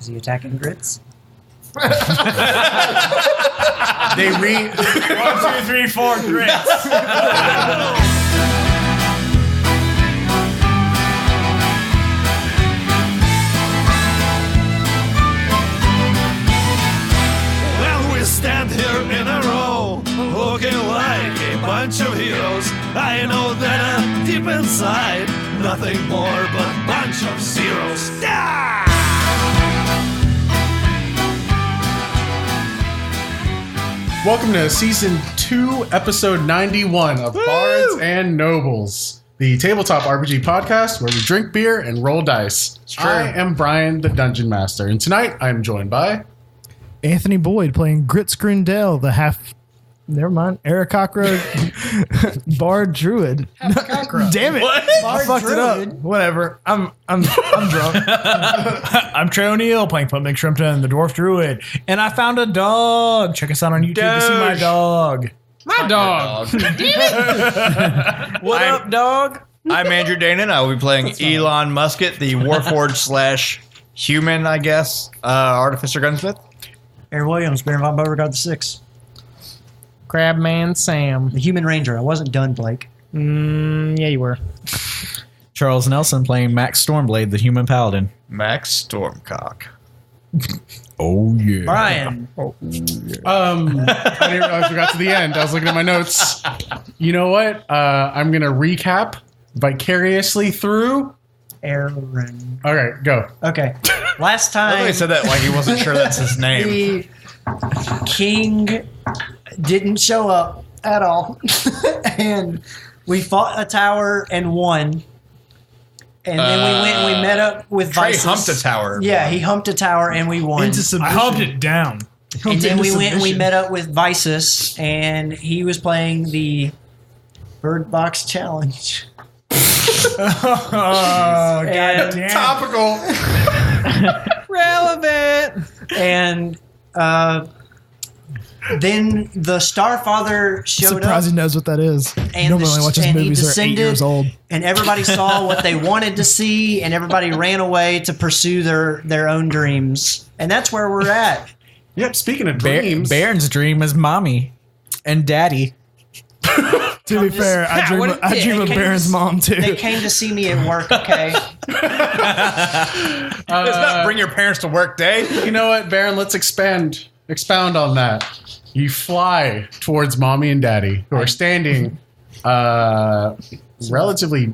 Is he attacking grits? They read 1, 2, 3, 4 grits. Well, we stand here in a row, looking like a bunch of heroes. I know that deep inside, nothing more but a bunch of zeros. Welcome to Season 2, Episode 91 of Bards and Nobles, the tabletop RPG podcast where we drink beer and roll dice. I am Brian, the Dungeon Master, and tonight I am joined by... Anthony Boyd playing Grits Grundell, the Aarakocra Bard Druid. Damn it! I fucked it up. Whatever. I'm drunk. I'm Trey O'Neill playing Putmik Shrimpton, the Dwarf Druid. And I found a dog. Check us out on YouTube to see my dog. My dog. What up, dog? I'm Andrew Danon. I will be playing Elon Musket, the Warforged / human, I guess, Artificer Gunsmith. Aaron Williams, Baron von Beauregard the Sixth. Crabman Sam. The Human Ranger. I wasn't done, Blake. Yeah, you were. Charles Nelson playing Max Stormblade, the Human Paladin. Max Stormcock. Oh, yeah. Brian. I didn't realize we got to the end. I was looking at my notes. You know what? I'm going to recap vicariously through... Aaron. All right, go. Okay. Last I thought time... he said that like he wasn't sure that's his name. The king didn't show up at all. And we fought a tower and won. And then we went and we met up with Trey Vices. humped a tower. Yeah, he humped a tower and we won. Into submission. I humped it down. And then we went and we met up with Vices, and he was playing the Bird Box Challenge. Oh, And- goddamn. Topical. Relevant. And then the Starfather showed Surprised up, he knows what that is. And Normally the- watches and he movies are 8 descended- years old. and everybody saw what they wanted to see, and everybody ran away to pursue their own dreams. And that's where we're at. Yep, speaking of dreams... Baron's dream is mommy and daddy. To be fair, I dream of They Baron's mom too. They came to see me at work, okay? It's not bring your parents to work day. You know what, Baron? Let's expound on that. You fly towards mommy and daddy, who are standing relatively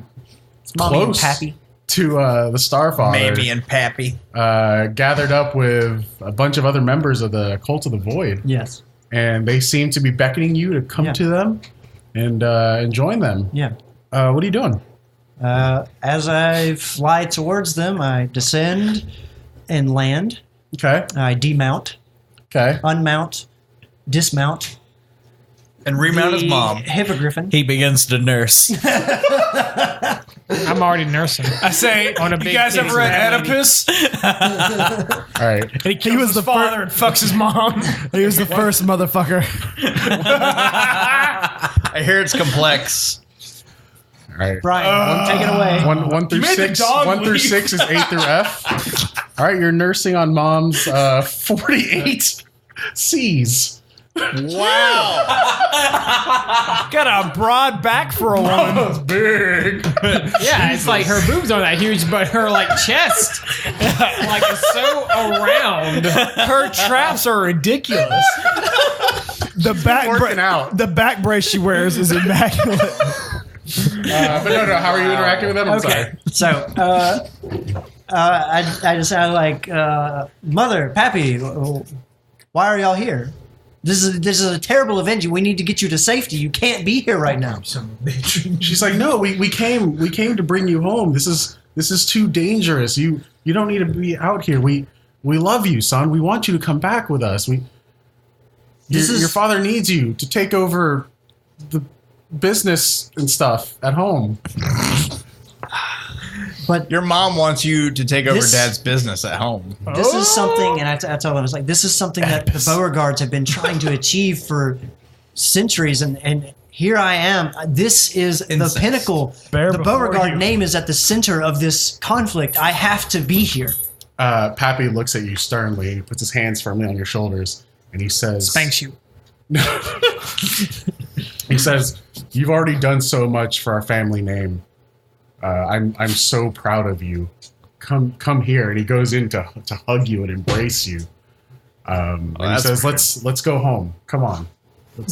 Mommy and close Pappy. to the Starfather, Mamie and Pappy. gathered up with a bunch of other members of the Cult of the Void, Yes. and they seem to be beckoning you to come Yeah. to them and join them. Yeah. What are you doing? As I fly towards them, I descend and land. Okay, I demount, okay. unmount, dismount. And remount his mom. Hippogriffin. He begins to nurse. I'm already nursing. I say, On a you big guys ever titty read lady. Oedipus? All right. And he kills his father and fucks his mom. He was the first motherfucker. I hear it's complex. All right. Brian, take it away. One through made the 6. dog 1 through leave. 6 is A through F. All right, you're nursing on mom's 48 C's. Wow. Got a broad back for a woman. That's big. Yeah, it's like her boobs aren't that huge, but her chest like is so around. Her traps are ridiculous. The back Working out. The back brace she wears is immaculate. But no. How are you interacting with them? I'm sorry. So, I just sound like, Mother, Pappy, why are y'all here? This is a terrible event. We need to get you to safety. You can't be here right now. She's like, no, we came to bring you home. This is too dangerous. You don't need to be out here. We love you, son. We want you to come back with us. Your father needs you to take over the business and stuff at home. But Your mom wants you to take over This- Dad's business at home. this is something, and I told them, I was like, this is something that the Beauregards have been trying to achieve for centuries, and here I am. This is the pinnacle. Bear The before Beauregard you. name is at the center of this conflict. I have to be here. Pappy looks at you sternly. He puts his hands firmly on your shoulders, and he says, Spanks you. He says, "You've already done so much for our family name. I'm so proud of you. Come here." And he goes in to hug you and embrace you. And he says, "Let's go home. Come on,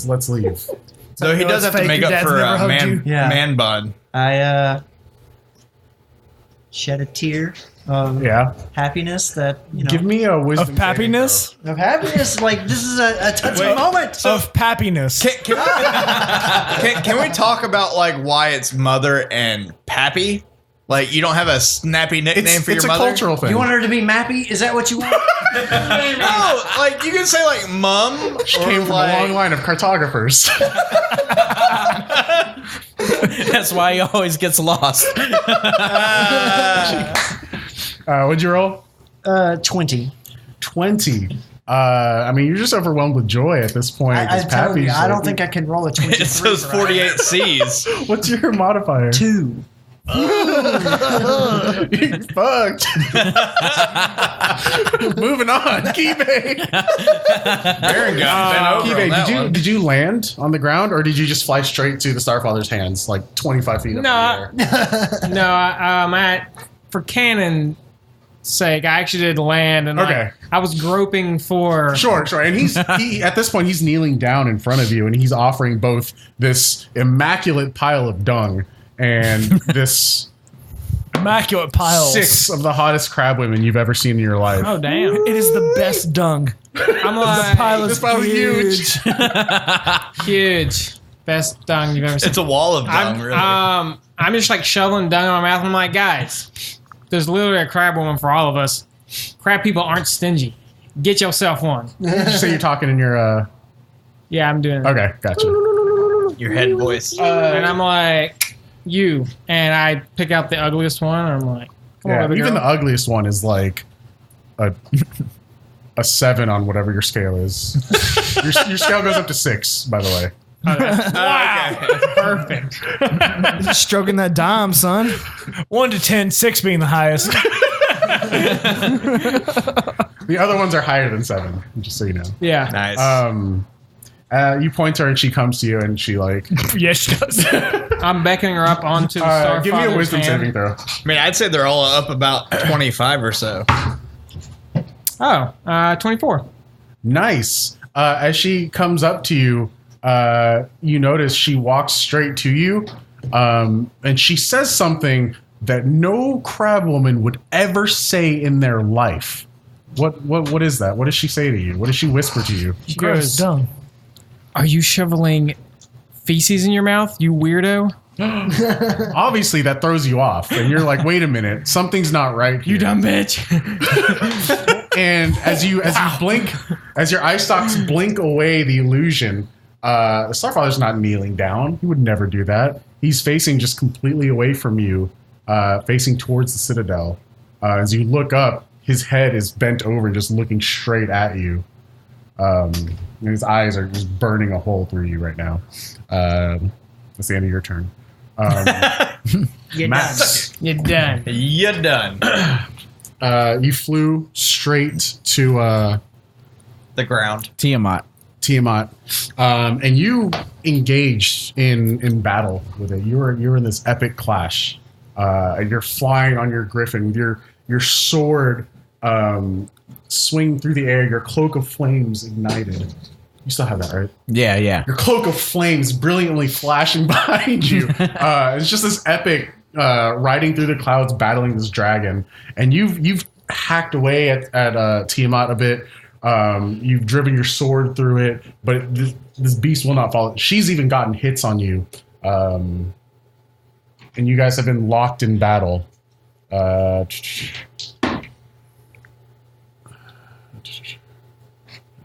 let's leave." So he does have to make up for a man bun. I shed a tear of happiness that Give me a wisdom Of pappiness? of happiness. Like this is a touching moment. Of pappiness. Can we talk about like why it's mother and Pappy? Like you don't have a snappy nickname for your mother? It's a cultural thing. You want her to be Mappy? Is that what you want? No, like you can say like mum. Came from a long line of cartographers. That's why he always gets lost. What'd you roll? 20. 20. I mean, you're just overwhelmed with joy at this point. I don't think I can roll a 23. It's those 48 C's. What's your modifier? 2. You fucked. Moving on. Kibe. Baron got bent over on that one. Did you land on the ground or did you just fly straight to the Starfather's hands, like 25 feet up in the air? For canon's sake, I actually did land, and I was groping for. Sure. And he at this point he's kneeling down in front of you, and he's offering both this immaculate pile of dung and this Immaculate piles. 6 of the hottest crab women you've ever seen in your life. Oh damn! It is the best dung. I'm like, This pile is huge. huge, best dung you've ever seen. It's a wall of dung, really. I'm just like shoveling dung in my mouth. I'm like, guys, there's literally a crab woman for all of us. Crab people aren't stingy. Get yourself one. So you're talking in your Yeah, I'm doing it. Okay, gotcha. Your head voice. And I'm like, you. And I pick out the ugliest one. And I'm like, come on, baby even girl. the ugliest one is like a 7 on whatever your scale is. your scale goes up to 6, by the way. Wow. Perfect. Stroking that dime, son. 1 to 10, 6 being the highest. The other ones are higher than 7, just so you know. Yeah. Nice. You point to her and she comes to you and she like Yes, she does. I'm beckoning her up onto the Starfather's give me a wisdom hand. saving throw. I mean, I'd say they're all up about 25 or so. Oh, 24. Nice. As she comes up to you, you notice she walks straight to you, and she says something that no crab woman would ever say in their life. What is that? What does she say to you? What does she whisper to you? She Gross goes, dung. are you shoveling feces in your mouth, you weirdo? Obviously, that throws you off, and you're like, "Wait a minute, something's not right here." You dumb bitch. And as you blink, as your eye stalks blink away the illusion, the Starfather's not kneeling down. He would never do that. He's facing just completely away from you, facing towards the Citadel. As you look up, his head is bent over, just looking straight at you. And his eyes are just burning a hole through you right now. That's the end of your turn. You're Max. done. You're done. You're done. You flew straight to The ground. Tiamat. and you engaged in battle with it. You're in this epic clash. And you're flying on your griffin, your sword swinging through the air, your cloak of flames ignited. You still have that, right? Yeah. Your cloak of flames brilliantly flashing behind you. It's just this epic riding through the clouds, battling this dragon, and you've hacked away at Tiamat a bit. You've driven your sword through it, but this beast will not fall. She's even gotten hits on you, and you guys have been locked in battle.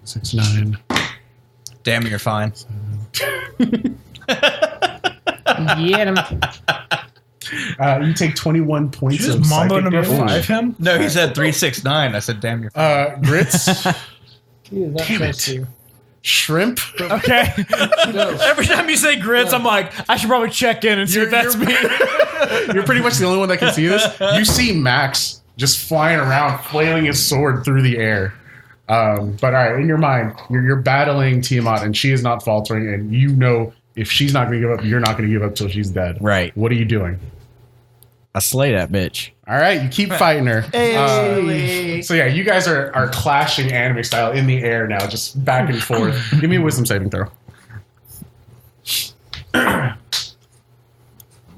6, 9. Damn, you're fine. Yeah. You take 21 points Just of Mambo psychic number damage. 5 him? No, he said 369. I said, damn, you're fine. Grits, Damn it. shrimp. Okay. Every time you say grits, I'm like, I should probably check in and see if that's me. You're pretty much the only one that can see this. You see Max just flying around, flailing his sword through the air. But all right, in your mind, you're battling Tiamat, and she is not faltering, and you know if she's not going to give up, you're not going to give up till she's dead. Right. What are you doing? I slay that bitch. All right, you keep fighting her. Hey. So yeah, you guys are clashing anime style in the air now, just back and forth. Give me a wisdom saving throw.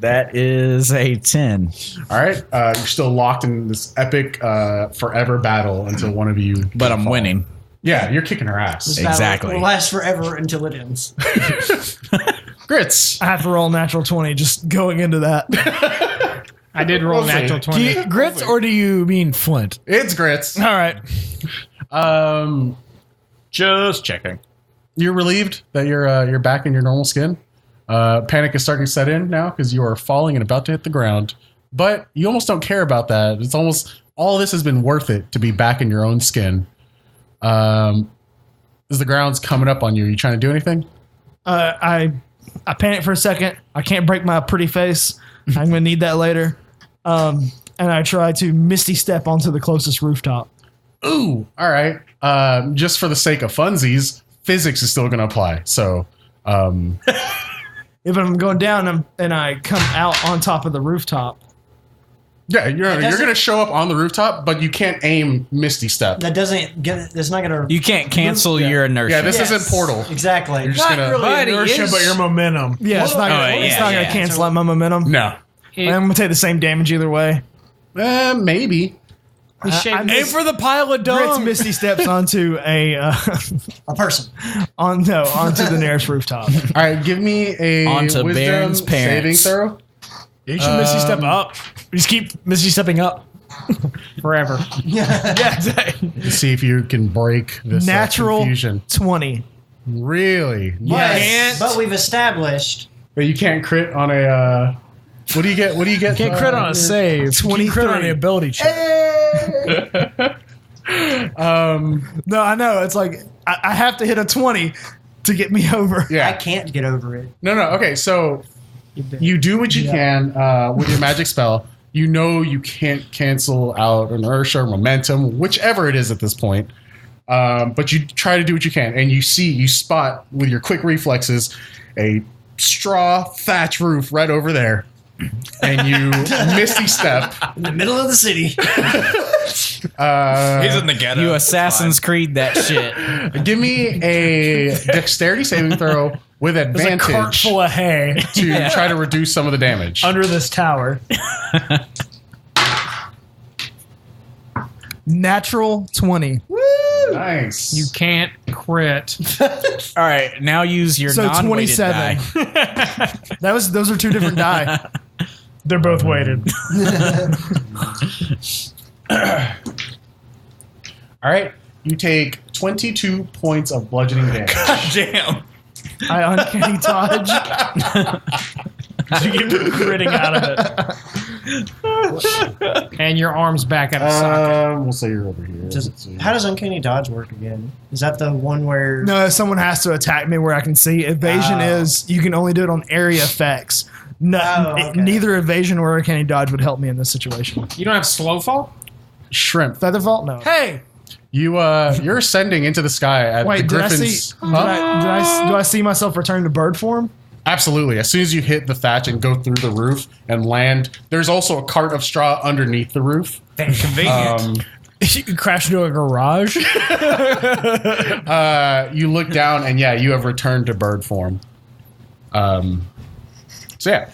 That is a 10. All right, you're still locked in this epic forever battle until one of you. But I'm fall. winning. Yeah, you're kicking her ass. This battle Exactly. will last forever until it ends. Grits. I have to roll natural 20 just going into that. I did roll We'll see. natural Do 20. you, grits or do you mean Flint? It's grits. All right. Just checking. You're relieved that you're back in your normal skin. Panic is starting to set in now because you are falling and about to hit the ground. But you almost don't care about that. It's almost all this has been worth it to be back in your own skin. As the ground's coming up on you, are you trying to do anything? I panic for a second. I can't break my pretty face. I'm gonna need that later. And I try to misty step onto the closest rooftop. Ooh, all right. Just for the sake of funsies, physics is still going to apply. So, If I'm going down and I come out on top of the rooftop, yeah, you're going to show up on the rooftop, but you can't aim Misty Step. That doesn't get. That's not gonna. You can't cancel your inertia. Yeah, this Yes, isn't Portal. Exactly. You're just going to. But inertia, but your momentum. Yeah, it's not gonna, yeah, it's not yeah. gonna cancel out my momentum. No. I'm gonna take the same damage either way. Maybe. Aim for the pile of Grits misty steps onto a person. onto the nearest rooftop. All right, give me a Onto wisdom Baron's parents. saving throw. You should misty step up. Just keep misty stepping up. Forever. Yeah, exactly. See if you can break this Natural confusion. 20. Really? Yes, but we've established. But you can't crit on a. What do you get? What do you get? Can't crit on a save. 20 crit on the ability check. No, I know. It's like I have to hit a 20 to get me over. Yeah. I can't get over it. No. Okay, so you do what you can with your magic spell. You know you can't cancel out inertia or momentum, whichever it is at this point. But you try to do what you can, and you spot with your quick reflexes a straw thatch roof right over there, and you misty step In the middle of the city. He's in the ghetto. You Assassin's Creed that shit. Give me a dexterity saving throw with There's a advantage cart full of hay to try to reduce some of the damage. under this tower. Natural 20. Nice. You can't crit. All right, now use your So non-weighted 27. die. Those are two different die. They're both weighted. All right. You take 22 points of bludgeoning damage. Damn. I uncanny dodge. You get critting out of it. And your arm's back at a socket. We'll say you're over here. Let's see. How does Uncanny Dodge work again? Is that the one where? No, someone has to attack me where I can see. Evasion is you can only do it on area effects. No, okay. Neither evasion or uncanny dodge would help me in this situation. You don't have slow fall? Shrimp. Featherfall? No. Hey, You're ascending into the sky at the wait, did I Griffin's. see? Do I see myself return to bird form? Absolutely. As soon as you hit the thatch and go through the roof and land, there's also a cart of straw underneath the roof. Convenient. You can crash into a garage. You look down and you have returned to bird form. Shrimp,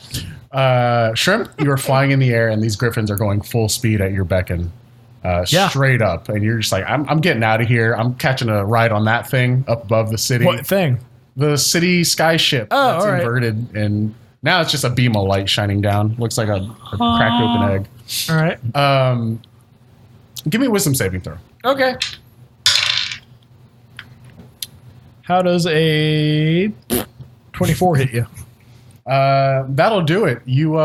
you are flying in the air and these griffins are going full speed at your beckon. Straight up, and you're just like, I'm getting out of here. I'm catching a ride on that thing up above the city. What thing? The city sky ship that's all right. inverted, and now it's just a beam of light shining down. Looks like a cracked open egg. All right. Give me a wisdom saving throw. Okay. How does a 24 hit you? That'll do it. You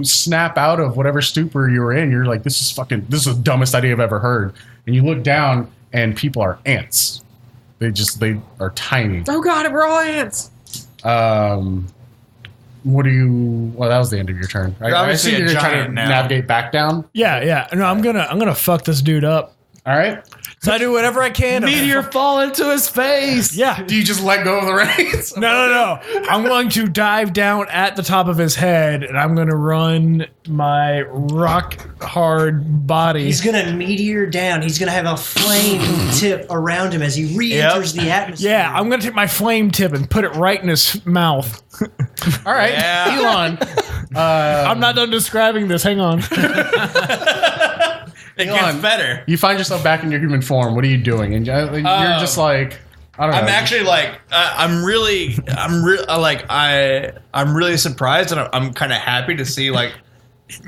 snap out of whatever stupor you were in. You're like, this is the dumbest idea I've ever heard. And you look down, and people are ants. They are tiny. Oh god, we're all ants. What do you? Well, that was the end of your turn. Right? I Obviously assume a you're trying to giant now. navigate back down. Yeah. No, I'm gonna fuck this dude up. All right. So I do whatever I can. to- Meteor fall into his face. Yeah. Do you just let go of the reins? No. I'm going to dive down at the top of his head, and I'm going to run my rock hard body. He's gonna meteor down. He's gonna have a flame tip around him as he re-enters the atmosphere. Yeah, I'm going to take my flame tip and put it right in his mouth. All right, Yeah. Elon. I'm not done describing this. Hang on. It gets better. You find yourself back in your human form. What are you doing? And you're just like, I don't know. I'm actually like, I'm really surprised, and I'm kind of happy to see like,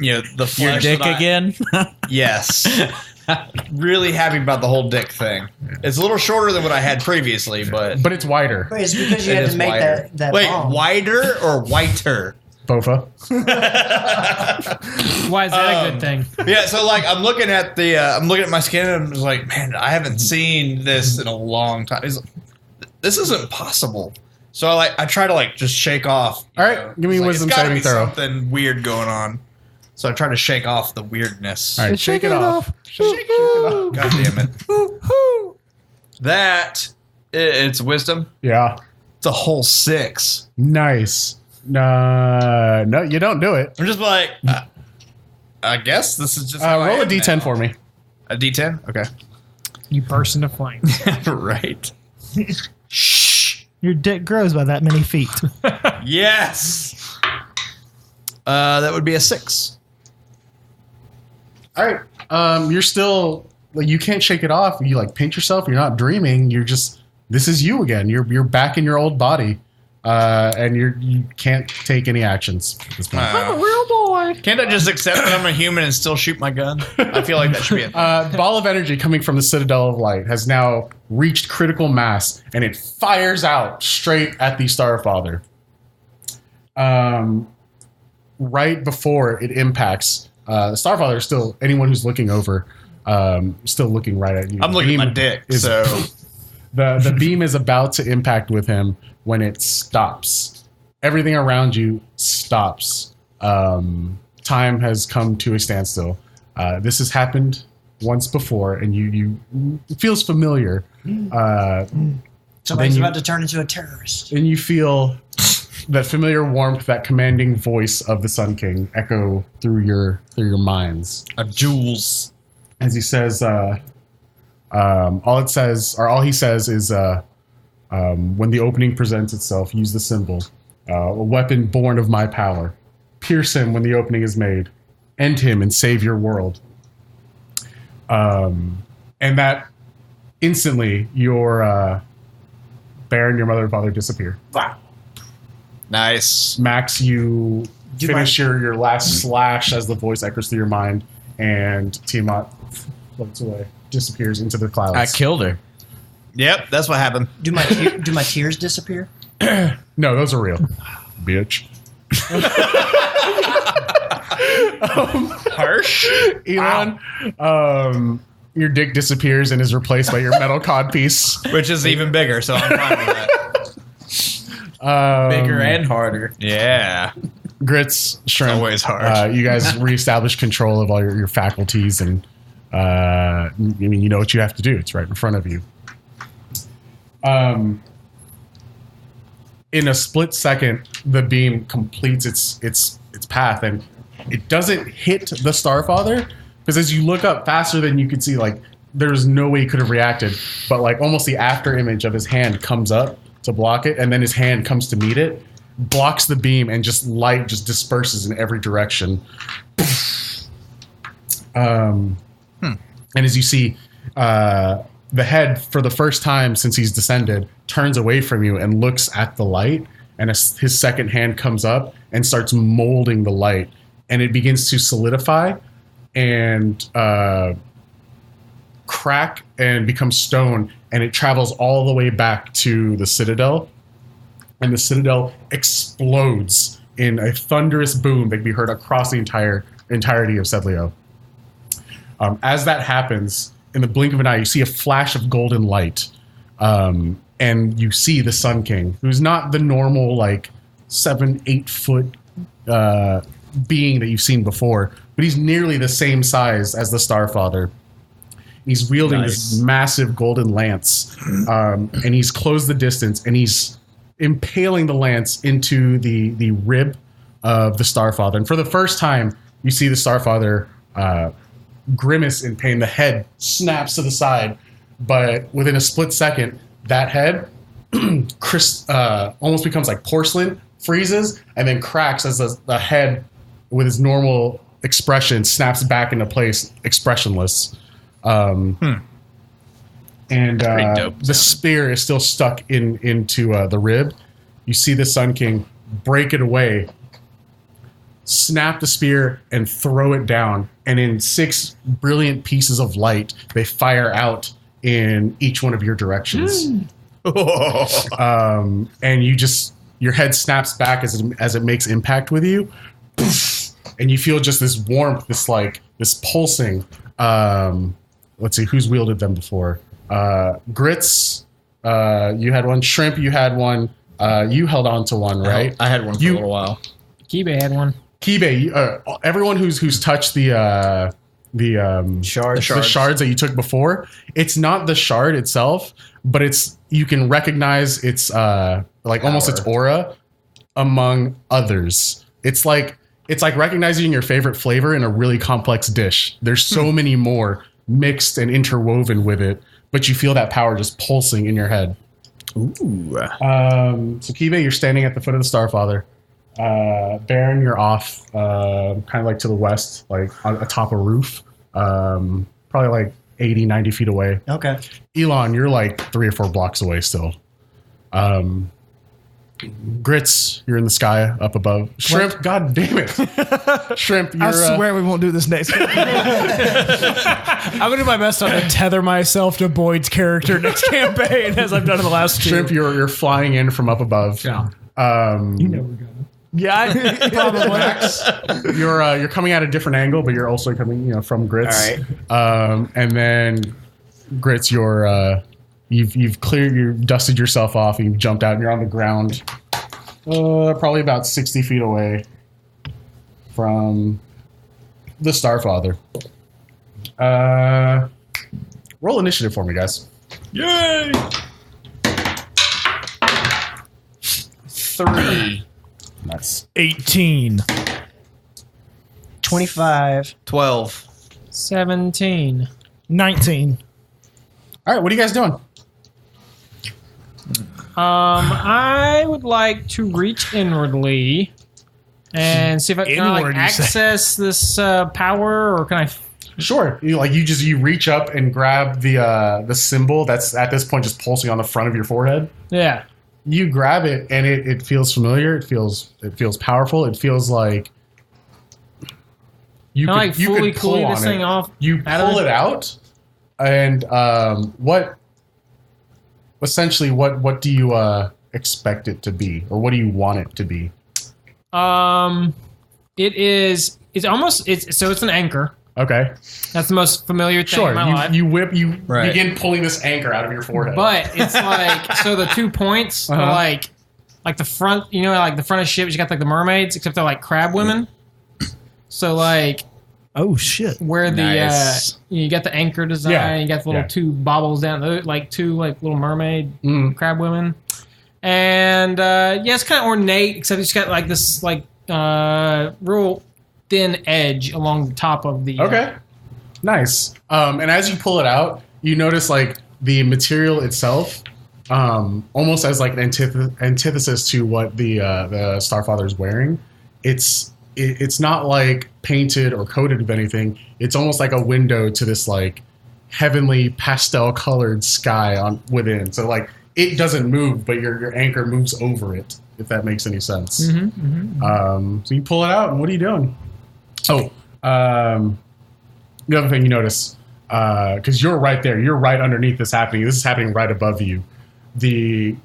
the flesh. Your dick that I- again? Yes. Really happy about the whole dick thing. It's a little shorter than what I had previously, but But it's wider. Wait, it's because you it had is to make wider. that Wait, bomb. wider or whiter? Bofa. Why is that a good thing? Yeah, so like I'm looking at my skin and I'm just like, man, I haven't seen this in a long time. This isn't possible. So I try to like just shake off. All right, give me It's like, wisdom it's gotta saving be throw. something weird going on. So I try to shake off the weirdness. All right, shake it off. Shake it off. God damn it. It's wisdom. Yeah. It's a whole 6. Nice. No, you don't do it. I'm just like, I guess this is just how I Roll a am d10 now. for me. A D10? Okay. You burst into flames. Right. Shh. Your dick grows by that many feet. Yes. That would be a 6. All right. You're still like you can't shake it off. You like pinch yourself. You're not dreaming. You're just this is you again. You're back in your old body, and you can't take any actions at this point. I'm a Real boy. Can't I just accept that I'm a human and still shoot my gun? I feel like that should be it. Ball of energy coming from the Citadel of Light has now reached critical mass, and it fires out straight at the Starfather. Right before it impacts, the Starfather is still anyone who's looking over, still looking right at you. I'm looking at my Beam dick, is- so The beam is about to impact with him when it stops. Everything around you stops. Time has come to a standstill. This has happened once before, and you it feels familiar. Somebody's then you- about to turn into a terrorist. And you feel that familiar warmth, that commanding voice of the Sun King echo through your minds Jules. as he says. All he says is, when the opening presents itself, use the symbol, a weapon born of my power. Pierce him when the opening is made. End him and save your world. And that instantly, your Baron, your mother and father disappear. Nice. Max, you Do finish your last slash as the voice echoes through your mind, and Tiamat floats away, disappears into the clouds. I killed her. Yep, that's what happened. Do my tears disappear? No, those are real. Bitch. Harsh. Elon, your dick disappears and is replaced by your metal codpiece. Which is even bigger, so I'm fine with that. Bigger and harder. Yeah. Grits, shrimp. always hard. You guys reestablish control of all your faculties, and I mean, you know what you have to do. It's right in front of you. In a split second, the beam completes its path, and it doesn't hit the Starfather, because as you look up faster than you could see, like there's no way he could have reacted, but like almost the after image of his hand comes up to block it, and then his hand comes to meet it, blocks the beam, and just light just disperses in every direction. And as you see, the head, for the first time since he's descended, turns away from you and looks at the light, and his second hand comes up and starts molding the light, and it begins to solidify and crack and become stone, and it travels all the way back to the Citadel, and the Citadel explodes in a thunderous boom that can be heard across the entirety of Sedlio. As that happens, in the blink of an eye, you see a flash of golden light, and you see the Sun King, who's not the normal, like, 7-8 foot being that you've seen before, but he's nearly the same size as the Starfather. He's wielding this massive golden lance, and he's closed the distance, and he's impaling the lance into the rib of the Starfather. And for the first time, you see the Starfather grimace in pain. The head snaps to the side, but within a split second, that head almost becomes like porcelain, freezes, and then cracks as the head, with its normal expression, snaps back into place, expressionless. And the spear is still stuck into the rib. You see the Sun King break it away, snap the spear, and throw it down. And in 6 brilliant pieces of light, they fire out in each one of your directions. And your head snaps back as it makes impact with you. And you feel just this warmth, this pulsing. Let's see, who's wielded them before? Grits, you had one. Shrimp, you had one. You held on to one, right? I had one for a little while. Guede had one. Guede, everyone who's touched the shards that you took before, it's not the shard itself, but you can recognize its almost its aura among others. It's like recognizing your favorite flavor in a really complex dish. There's so many more mixed and interwoven with it, but you feel that power just pulsing in your head. Ooh. So Guede, you're standing at the foot of the Starfather. Baron, you're off, kind of like to the west, like on atop a roof, probably like 80, 90 feet away. Okay. Elon, you're like 3 or 4 blocks away still. Grits, you're in the sky up above. Shrimp, what? God damn it. Shrimp, you're... I swear we won't do this next game. I'm going to do my best not to tether myself to Boyd's character next campaign as I've done in the last 2. Shrimp, you're flying in from up above. Yeah. You know we're going. Yeah, probably. You're coming at a different angle, but you're also coming, from Grits. All right. And then Grits, you've dusted yourself off, and you've jumped out, and you're on the ground, probably about 60 feet away from the Starfather. Roll initiative for me, guys. Yay! 3. Nice. 18. 25. 12. 17. 19. All right, what are you guys doing? I would like to reach inwardly and see if I can Inward, you say? access this power, or can I? Sure. You reach up and grab the symbol that's at this point just pulsing on the front of your forehead. Yeah. You grab it, and it feels familiar. It feels powerful. It feels like you Can I could fully pull pull on this thing it. off? You pull it out, and what do you expect it to be, or what do you want it to be? It's an anchor. Okay. That's the most familiar thing Sure. in my life. You Right. begin pulling this anchor out of your forehead. But it's like, so the 2 points are like the front, like the front of ships, you got like the mermaids, except they're like crab women. So like, Oh shit! where Nice. you got the anchor design, Yeah. you got the little 2 bobbles down, like 2 like little mermaid crab women, and it's kind of ornate, except it's got like this like real thin edge along the top of the. Okay. Nice. And as you pull it out, you notice like the material itself, almost as like an antithesis to what the Starfather is wearing. It's not like painted or coated with anything. It's almost like a window to this like heavenly pastel colored sky on within. So like it doesn't move, but your anchor moves over it, if that makes any sense. So you pull it out, and what are you doing? Oh, the other thing you notice, because you're right there, you're right underneath this happening. This is happening right above you. The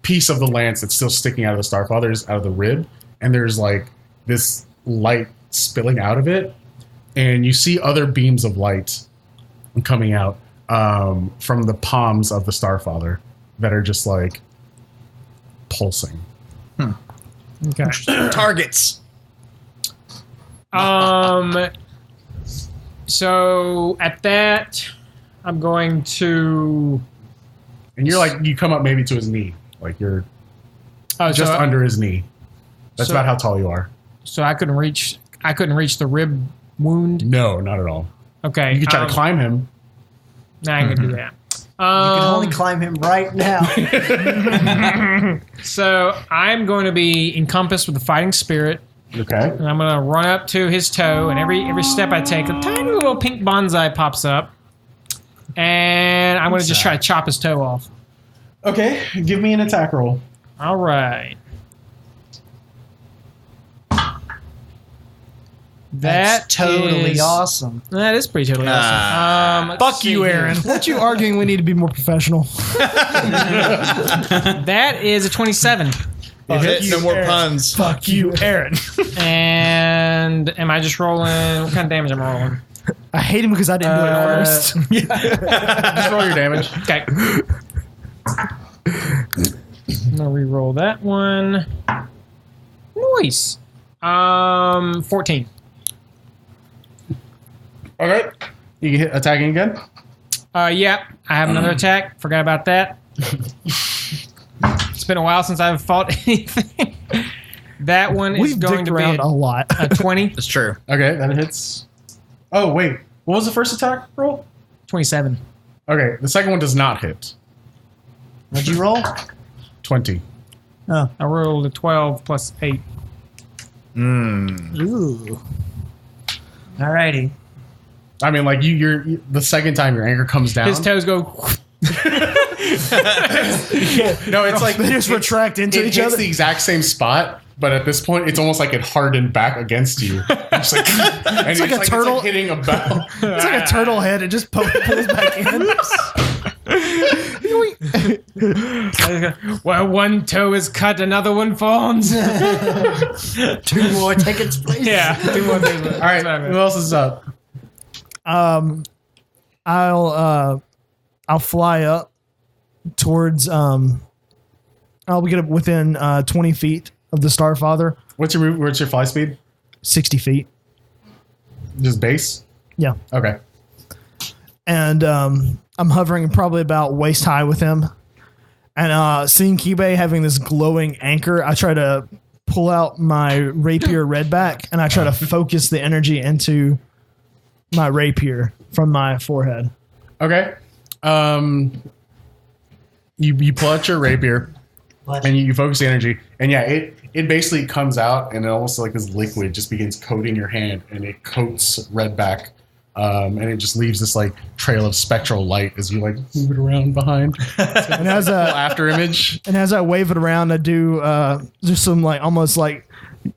piece of the lance that's still sticking out of the Starfather is out of the rib, and there's like this light spilling out of it, and you see other beams of light coming out from the palms of the Starfather that are just like pulsing. Okay. Targets. So at that, I'm going to. And you're like, you come up maybe to his knee. Like you're just so, under his knee. That's so- about how tall you are. So I couldn't reach the rib wound. No, not at all. Okay. You could try to climb him. Nah, I can do that. You can only climb him right now. So I'm going to be encompassed with the fighting spirit, Okay. and I'm going to run up to his toe, and every step I take, a tiny little pink bonsai pops up, and I'm going to just try to chop his toe off. Okay. Give me an attack roll. All right. That's totally awesome. That is pretty totally awesome. Let's Fuck see you, here. Aaron. What you arguing? We need to be more professional. That is a 27. No more puns. Fuck you, Aaron. And am I just rolling? What kind of damage am I rolling? I hate him because I didn't do it first. Just roll your damage. Okay. I'm gonna re-roll that one. Nice. 14. Okay. You can hit attacking again. Yeah, I have another attack. Forgot about that. It's been a while since I've fought anything. That one is We've going dicked to be around a lot. a 20. That's true. Okay, that hits. Oh wait, what was the first attack roll? 27. Okay, the second one does not hit. What'd you roll? 20. I rolled a 12 plus 8. Ooh. Alrighty. I mean, like you're the second time your anchor comes down. His toes go. No, it's like They just retract into it each hits other. the exact same spot, but at this point, it's almost like it hardened back against you. It's like, and it's like a turtle. It's like hitting a bell. It's like a turtle head. It just pulls back in. Well, one toe is cut, another one falls. 2 more take its place. Yeah. 2 more things. All right, who else is up? I'll fly up towards I'll get up within 20 feet of the Starfather. What's your fly speed? 60 feet. Just base? Yeah. Okay. And I'm hovering probably about waist high with him. And seeing Kibe having this glowing anchor, I try to pull out my rapier redback and I try to focus the energy into my rapier from my forehead. Okay. You pull out your rapier and you focus the energy, and yeah, it basically comes out and it almost like this liquid just begins coating your hand, and it coats redback, and it just leaves this like trail of spectral light as you like move it around behind. And as After image. And as I wave it around, I do just some like almost like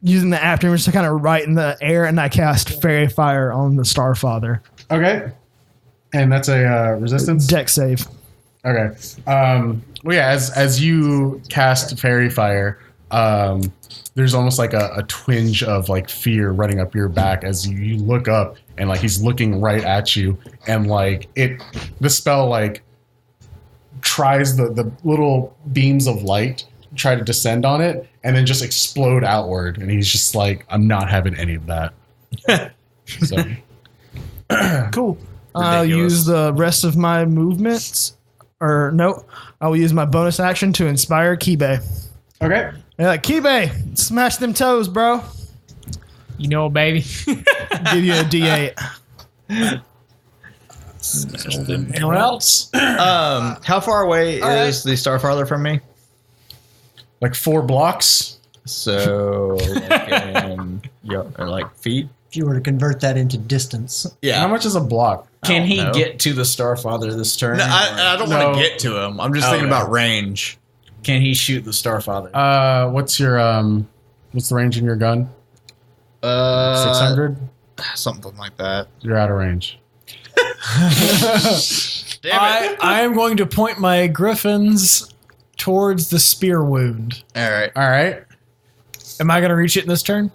using the after image to kind of right in the air, and I cast Fairy Fire on the Starfather. Okay. And that's a resistance? Deck save. Okay. Well, yeah, as you cast Fairy Fire, there's almost like a twinge of like fear running up your back as you look up, and like he's looking right at you, and like the spell like tries the little beams of light try to descend on it and then just explode outward, and he's just like, I'm not having any of that. So Cool. I'll use the rest of my movements. Or no, I will use my bonus action to inspire Kibe. okay. Yeah, Kibe, smash them toes, bro. You know, baby. Give you a D8. Anyone else? How far away is the Starfather from me? Like 4 blocks. So, like feet. If you were to convert that into distance. Yeah. How much is a block? Can he know. get to the Starfather this turn? No, I don't want No. to get to him. I'm just thinking Okay. about range. Can he shoot the Starfather? What's your what's the range in your gun? 600? Something like that. You're out of range. Damn it. I am going to point my griffins towards the spear wound. All right. All right. Am I going to reach it in this turn?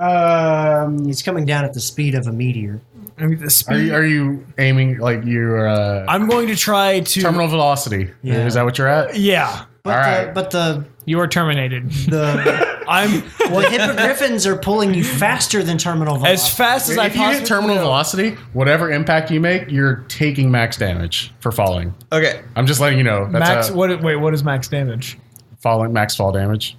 It's coming down at the speed of a meteor. I mean, the speed. Are you aiming like your I'm going to try to. terminal velocity? Yeah. Is that what you're at? Yeah. But All right. the You are terminated. hippogriffins are pulling you faster than terminal velocity. As fast as I If you hit possibly terminal will. velocity, whatever impact you make, you're taking max damage for falling. Okay. I'm just letting you know. That's Max. What is max damage? falling max fall damage.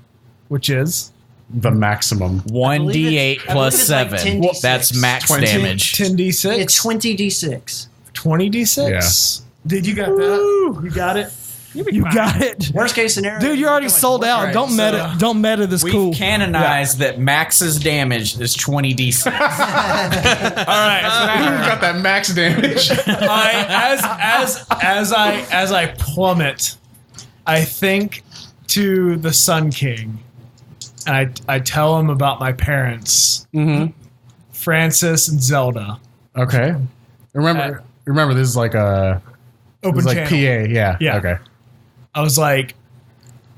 Which is The maximum. 1d8 plus I believe it's 7. like 10d6. That's max 20. damage. 10d6. It's 20d6. 20d6. Dude, you got that? You got it. You got it. Worst case scenario. Dude, you're already sold out. Right, Don't meta. Don't meta this We've cool. canonized that Max's damage is 20d6. All right. Who got that max damage? As I plummet, I think to the Sun King, and I tell him about my parents, Francis and Zelda. Okay. Remember, this is like a Open like channel. PA. Yeah. Yeah. Okay. I was like,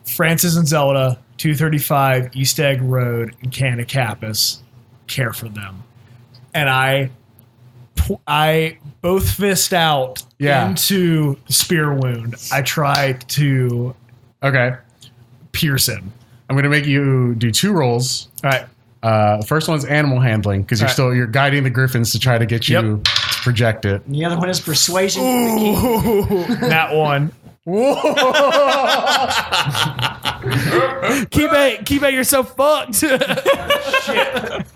Francis and Zelda, 235 East Egg Road in Canacapis, care for them. And I both fist out into the spear wound. I tried to Okay. pierce him. I'm gonna make you do 2 rolls. All right. The first one's animal handling because you're guiding the griffins to try to get you to project it. And the other one is persuasion. That one. Keep it. You're so fucked. Yep.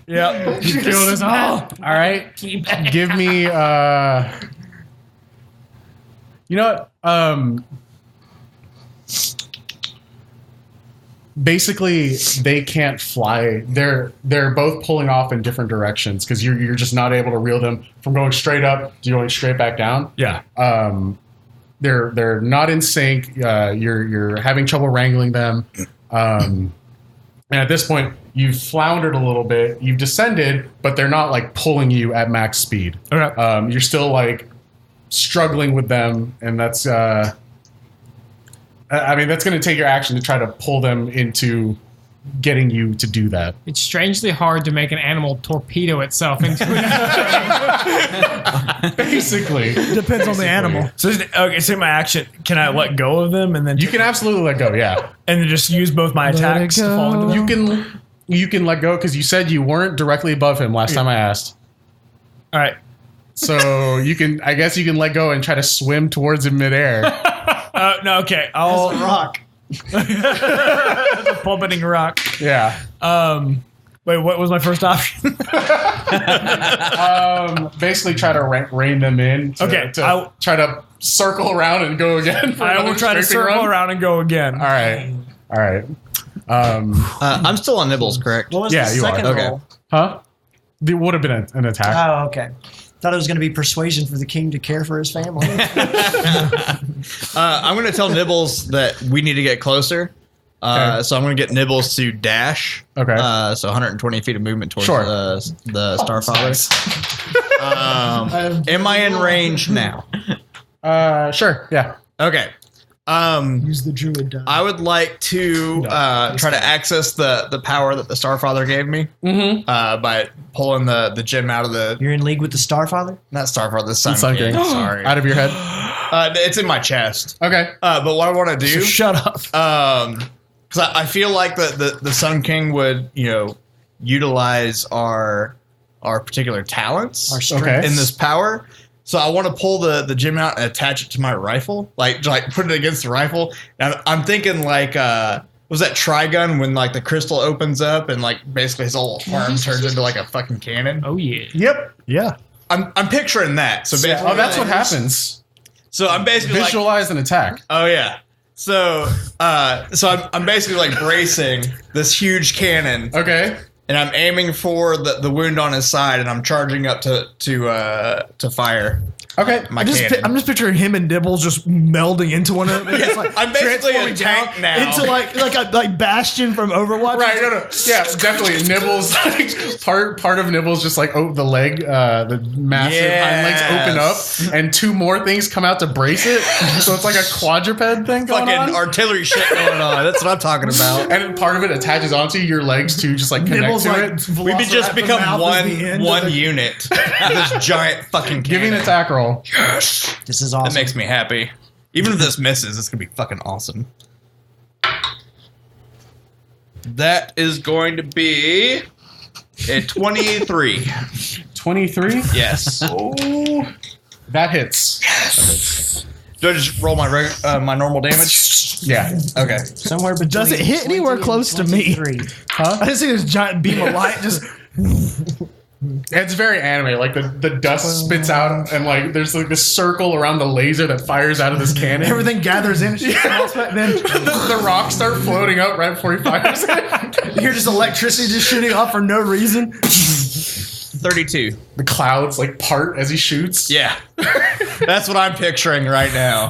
You killed us all. All right. Give me. You know what? Basically, they can't fly. They're both pulling off in different directions because you're just not able to reel them from going straight up to going straight back down. Yeah. They're not in sync. You're having trouble wrangling them. And at this point, you've floundered a little bit. You've descended, but they're not like pulling you at max speed. Okay. You're still like struggling with them, and that's. I mean, that's going to take your action to try to pull them into getting you to do that. It's strangely hard to make an animal torpedo itself into Basically. Depends on the animal. So my action. Can I let go of them and then You can absolutely let go, yeah. and then just use both my attacks to fall into them? You can let go because you said you weren't directly above him last time I asked. All right. So I guess you can let go and try to swim towards him midair. No. Okay. That's a rock. The plummeting rock. Yeah. Wait. What was my first option? Basically try to rein them in. Okay, To try to circle around and go again. for I will another try to scraping circle run. around and go again. All right. I'm still on Nibbles, correct? What was Yeah, the you are. second Okay. roll? Huh? It would have been an attack. Oh, okay. Thought it was going to be persuasion for the king to care for his family. I'm going to tell Nibbles that we need to get closer. Okay. So I'm going to get Nibbles to dash. Okay. So 120 feet of movement towards Sure. the Starfather. Am I in range now? Sure. Yeah. Okay. Use the druid die. I would like to try to access the power that the Starfather gave me by pulling the gem out of the You're in league with the Starfather? not Starfather, the Sun Sun King. King. Sorry, Out of your head. it's in my chest. Okay. But what I want to do, Shut up. because I feel like the Sun King would utilize our particular talents Our strength. Okay. in this power. So I want to pull the gem out and attach it to my rifle, like put it against the rifle. And I'm thinking like, was that Trigun when like the crystal opens up and like basically his whole arm turns into like a fucking cannon? Oh yeah. Yep. Yeah. I'm picturing that. So basically, Oh, that's what happens. So I'm basically like, Visualize an attack. oh yeah. So I'm basically like bracing this huge cannon. Okay. And I'm aiming for the wound on his side, and I'm charging up to fire Okay. my cannon. I'm just picturing him and Dibbles just melding into one another. It's like I'm basically a transforming tank down now. into like Bastion from Overwatch. Right, no. Yeah, definitely. Nibbles, part of Nibbles just like the leg, the massive hind legs open up, and 2 more things come out to brace it. So it's like a quadruped thing going Fucking on. artillery shit going on. That's what I'm talking about. And part of it attaches onto your legs to just like connect Nibbles to like it. We could just Velociraptor become mouth is the end of one the- unit. This giant fucking Give me an cannon. attack roll. Yes. This is awesome. That makes me happy. Even if this misses, it's gonna be fucking awesome. That is going to be a 23. 23? Yes. Oh, that hits. Do I just roll my normal damage? Yeah. Okay. Somewhere between. Does it hit 20 anywhere and close to me? 23. I just see this giant beam of light just. It's very anime. Like the dust spits out, and like there's like this circle around the laser that fires out of this cannon. Everything gathers in. Then the rocks start floating up right before he fires it. you hear just electricity just shooting off for no reason. 32. The clouds like part as he shoots. Yeah. That's what I'm picturing right now.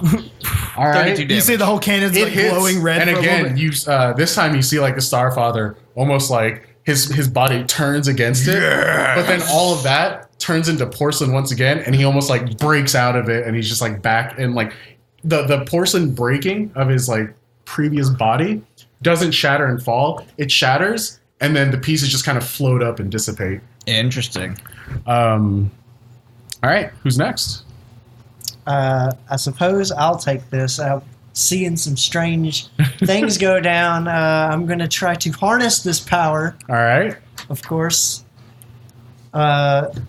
All right. 32 damage. You see the whole cannon's It like hits, glowing red. and for a again, little bit. you this time you see like the Starfather almost like his body turns against it, but then all of that turns into porcelain once again, and he almost like breaks out of it, and he's just like back, and like the porcelain breaking of his like previous body doesn't shatter and fall; it shatters, and then the pieces just kind of float up and dissipate. Interesting. All right, who's next? I suppose I'll take this. Seeing some strange things go down, I'm going to try to harness this power, All right. of course.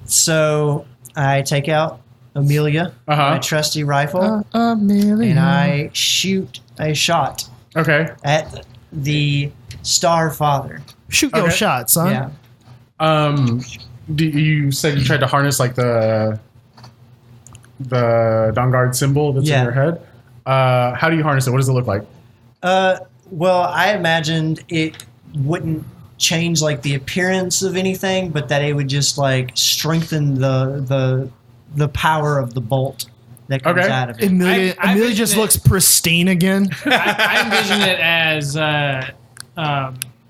So I take out Amelia, Uh-huh. my trusty rifle, Amelia. and I shoot a shot Okay. at the Starfather. Shoot your Okay. shot, son. Yeah. You said you tried to harness like the Dawnguard symbol that's Yeah. in your head. How do you harness it? What does it look like? Well, I imagined it wouldn't change like the appearance of anything, but that it would just like strengthen the power of the bolt that comes Okay. out of it. Amelia, I Amelia just envision it- looks pristine again. I envision it as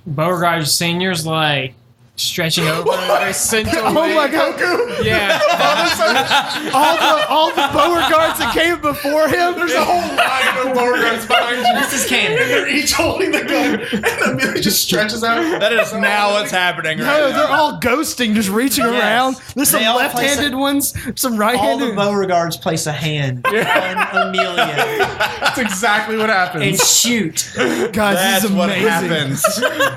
Beauregard Senior's like stretching over in a very sensual Oh way. my god! Yeah. all the Beauregards that came before him. There's a whole line of Beauregards behind you. This is canon. And they're each holding the gun. And Amelia just stretches out. That is now what's happening right No, now. they're all ghosting, just reaching around. There's some They all left-handed ones, some All the right-handed. Beauregards place a hand on Amelia That's exactly what and happens. shoot. Guys, That's this is what amazing. happens.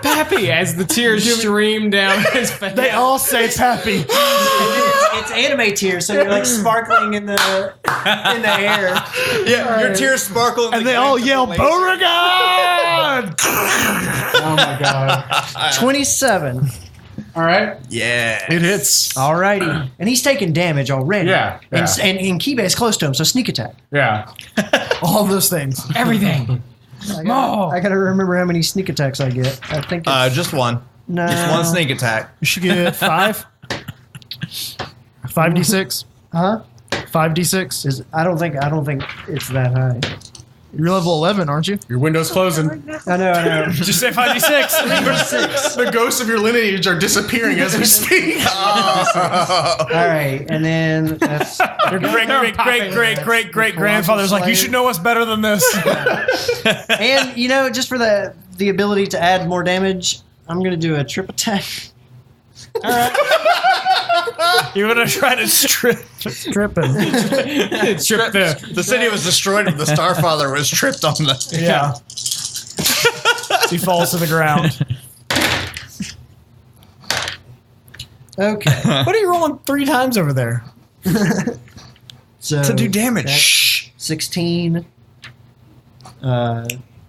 Pappy as the tears stream down his face. They all say Pappy. It's anime tears, so you're like sparkling in the air. Yeah, your tears sparkle. And they all yell, Beauregard! Oh my god. 27. All right. Yeah. It hits. Alrighty. And he's taking damage already. Yeah, And, yeah. and Kibe is close to him, so sneak attack. Yeah. All those things. Everything. I gotta remember how many sneak attacks I get. I think it's Just one. no. Just one sneak attack. You should get 5. 5d6. Huh? 5d6. I don't think it's that high. You're level 11, aren't you? Your window's closing. I know. Just say 5d6. The ghosts of your lineage are disappearing as we speak. Alright, and then that's Your great grandfather's like, you should know us better than this. and just for the ability to add more damage, I'm gonna do a trip attack. You're gonna try to tripping. Trip there. The city was destroyed and the Starfather was tripped on the... Yeah. He falls to the ground. Okay. What are you rolling 3 times over there? So To do damage. that's Shh. 16,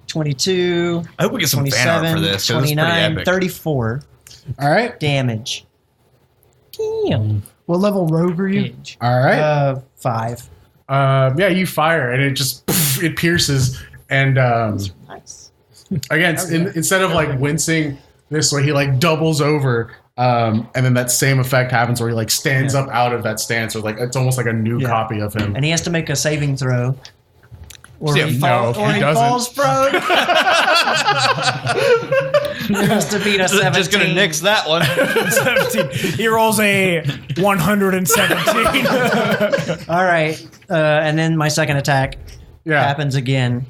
22, I hope we get some fan art 27, for this. 'Cause it's pretty 29, epic. 34 All right. damage. Damn. What level rogue are you? All right. 5. Yeah, you fire and it just it pierces and Nice. again instead of like wincing this way, he like doubles over. And then that same effect happens where he like stands up out of that stance, or like it's almost like a new Yeah. copy of him. And he has to make a saving throw. Or Yeah, he, no, or he he doesn't. falls prone. He has to beat a 17. Just gonna nix that one. 17. He rolls a 117. All right. And then my second attack Yeah. happens again.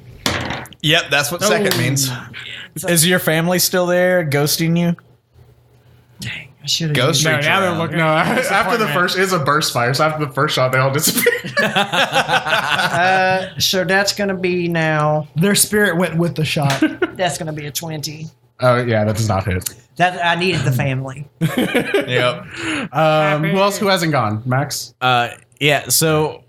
Yep, that's what second means. Is your family still there, ghosting you? I should have. Ghost reach now they're around. looking. No, after the first, it's a burst fire. So after the first shot, they all disappear. So that's going to be now. Their spirit went with the shot. That's going to be a 20. Oh yeah, that does not hit. That I needed the family. Yep. Who else? Who hasn't gone? Max. Yeah. So,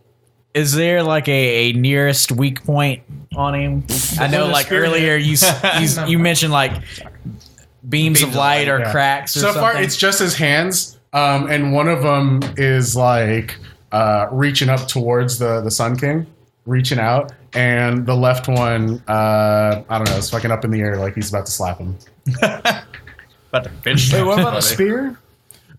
is there like a nearest weak point on him? I know, like earlier you mentioned like beams of light or cracks. Or So far, something. it's just his hands, and one of them is like reaching up towards the Sun King, reaching out, and the left one, I don't know, is fucking up in the air like he's about to slap him. About to finish. Wait, what about the spear?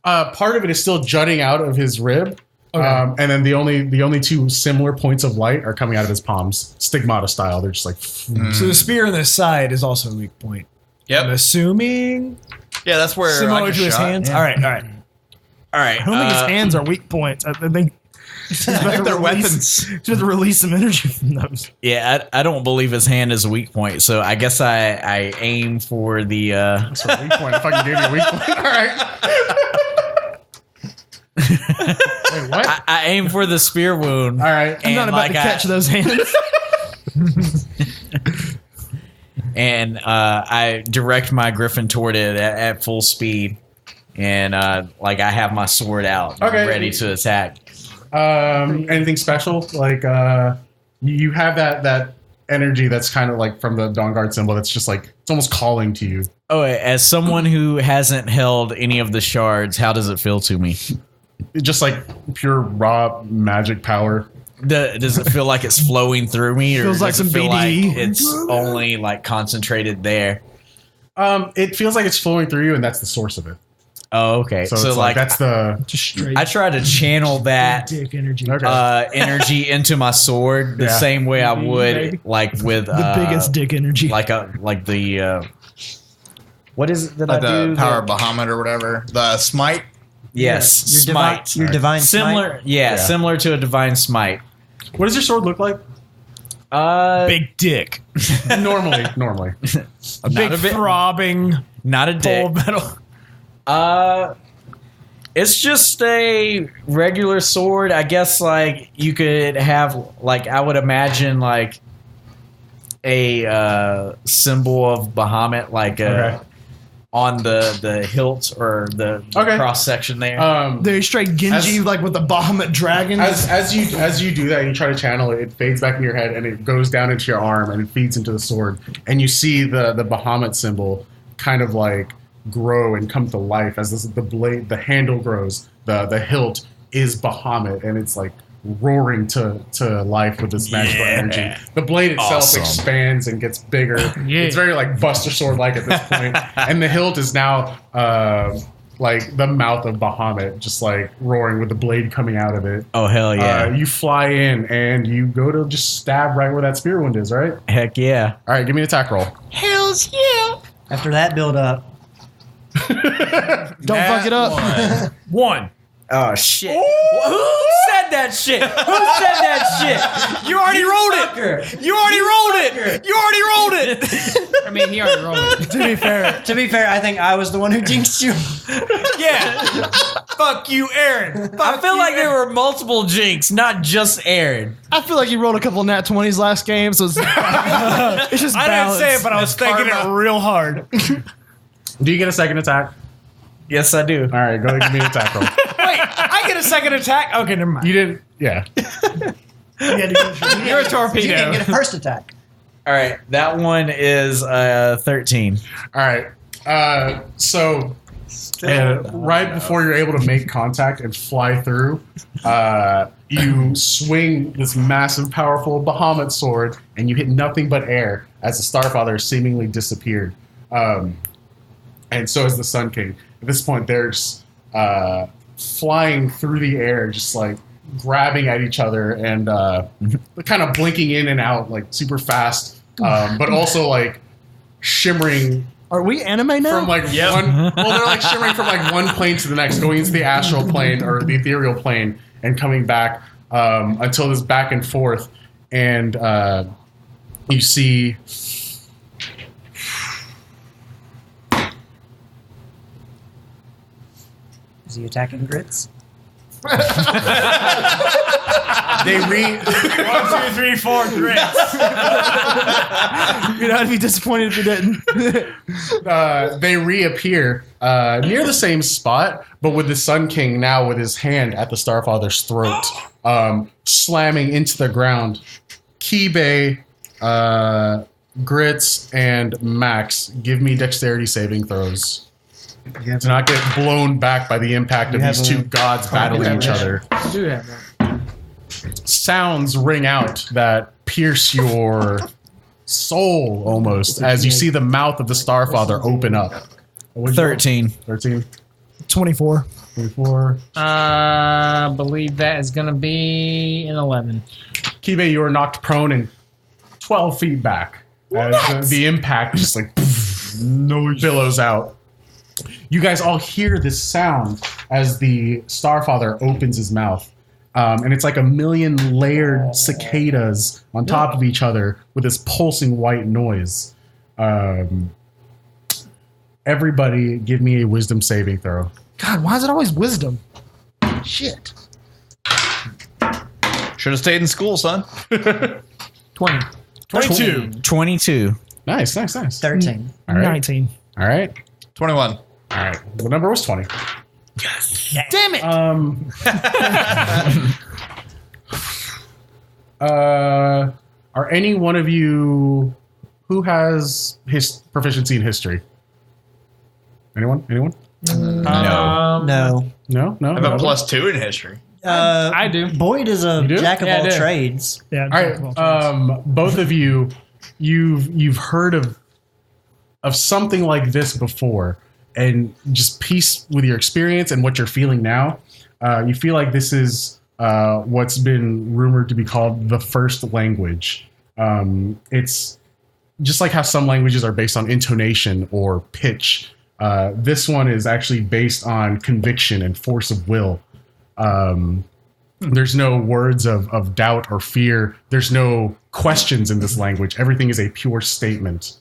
Part of it is still jutting out of his rib. And then the only two similar points of light are coming out of his palms, stigmata style. They're just like. So the spear in the side is also a weak point. I'm Yep. assuming Yeah, that's where similar I to just his shot. hands. Yeah. All right. I don't think his hands are weak points. I think They're weapons. Just release some energy from those. Yeah, I don't believe his hand is a weak point, so I guess I aim for the. That's a weak point. I fucking gave you a weak point. All right. Wait, what? I aim for the spear wound. All right. I'm not about to catch those hands. And I direct my griffin toward it at full speed, and like I have my sword out, ready to attack. Anything special? Like you have that energy that's kind of like from the Dawnguard symbol. That's just like it's almost calling to you. Oh, as someone who hasn't held any of the shards, how does it feel to me? Just like pure raw magic power. Does it feel like it's flowing through me, or Feels like does it some feel BDE. like it's only like concentrated there? It feels like it's flowing through you, and that's the source of it. Oh, okay. So, it's like that's the. Just straight I try to channel that dick energy. Okay. energy into my sword the Yeah. same way I would like with The biggest dick energy. like the what is it that Like I the do? power of Bahamut or whatever. The smite. Yes, Your divine, smite. your divine Similar, smite. yeah, similar to a divine smite. What does your sword look like? big dick, Normally. a big throbbing Not a full dick. metal. It's just a regular sword. I guess like you could have like I would imagine like a symbol of Bahamut like on the hilt or the cross section there. They're straight Genji, As- like with the Bahamut dragon. As you do that, and you try to channel it. It fades back in your head, and it goes down into your arm, and it feeds into the sword. And you see the Bahamut symbol kind of like grow and come to life as the blade, the handle grows. The hilt is Bahamut, and it's like roaring to life with this magical energy. The blade itself expands and gets bigger. It's very like Buster Sword like at this point. And the hilt is now like the mouth of Bahamut, just like roaring with the blade coming out of it. Oh hell yeah! You fly in and you go to just stab right where that spear wound is, right? Heck yeah! All right, give me an attack roll. Hells yeah! After that build up, Don't fuck it up. One. Oh shit! Who said that shit? Who said that shit? You already rolled it. You already rolled it. You already rolled it. I mean, he already rolled it. to be fair, I think I was the one who jinxed you. Yeah. Fuck you, Aaron. I feel like there were multiple jinx, not just Aaron. I feel like you rolled a couple of nat 20s last game, so it's, it's just I didn't say it, but I was thinking it real hard. Do you get a second attack? Yes, I do. All right, go ahead and give me an attack roll. Wait, I get a second attack? Okay, never mind. You didn't. Yeah. You're a torpedo. You didn't get a first attack. All right, that one is 13. All right. So right before you're able to make contact and fly through, you swing this massive, powerful Bahamut sword, and you hit nothing but air as the Starfather seemingly disappeared. And so is the Sun King. At this point, they're just flying through the air, just like grabbing at each other and kind of blinking in and out like super fast, but also like shimmering. Are we anime now? From like one, well, they're like shimmering from like one plane to the next, going into the astral plane or the ethereal plane and coming back until this back and forth, and you see. Is he attacking grits? They 1, 2, 3, 4 grits. You'd have to be disappointed if you didn't. they reappear near the same spot, but with the Sun King now with his hand at the Starfather's throat, slamming into the ground. Guede, Grits, and Max, give me dexterity saving throws. To not get blown back by the impact of these two gods battling each other. I do have that. Sounds ring out that pierce your soul almost as you see the mouth of the Starfather open up. 13. 13. 24. 24. I believe that is going to be an 11. Guede, you are knocked prone and 12 feet back as the impact just like billows out. You guys all hear this sound as the Starfather opens his mouth. And it's like a million layered cicadas on top of each other with this pulsing white noise. Everybody give me a wisdom saving throw. God, why is it always wisdom? Shit. Should have stayed in school, son. 20. 22. 22. Nice. 13. All right. 19. All right. 21. All right. The number was 20. Damn it. Are any one of you who has proficiency in history? Anyone? No. No. I have a +2 in history. I do. Boyd is a do? jack of Yeah, I all do. trades. Yeah. All right. Both of you, you've heard of something like this before, and just piece with your experience and what you're feeling now. You feel like this is what's been rumored to be called the first language. It's just like how some languages are based on intonation or pitch. This one is actually based on conviction and force of will. There's no words of doubt or fear. There's no questions in this language. Everything is a pure statement.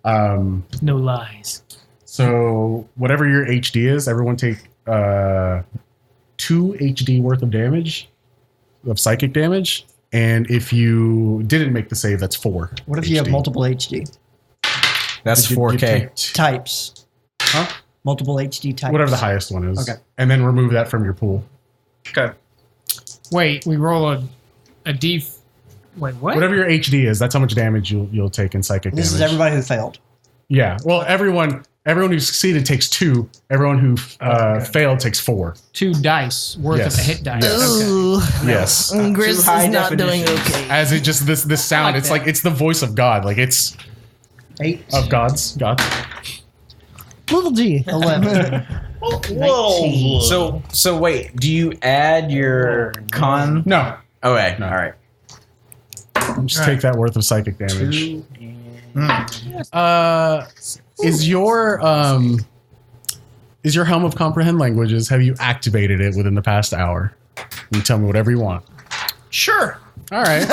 No lies. So whatever your HD is, everyone take 2 HD worth of damage, of psychic damage. And if you didn't make the save, that's 4. What if you have multiple HD That's You 4K. take types? Huh? Multiple HD types. Whatever the highest one is. Okay. And then remove that from your pool. Okay. Wait, we roll a D. Wait, what? Whatever your HD is, that's how much damage you'll take in psychic This damage. is everybody who failed. Yeah. Well, everyone who succeeded takes 2. Everyone who failed takes 4. 2 dice worth Yes. of a hit dice. Yes. Ooh. Yes. Grizz is high not doing definition. okay. As it just this sound, like it's that. like it's the voice of God. Like it's 8. of gods. God. Little G. 11. Whoa. So wait, do you add your con? No. Okay, No. all right. Just take that worth of psychic damage. Is your Helm of Comprehend Languages, have you activated it within the past hour? You tell me whatever you want. Sure. All right.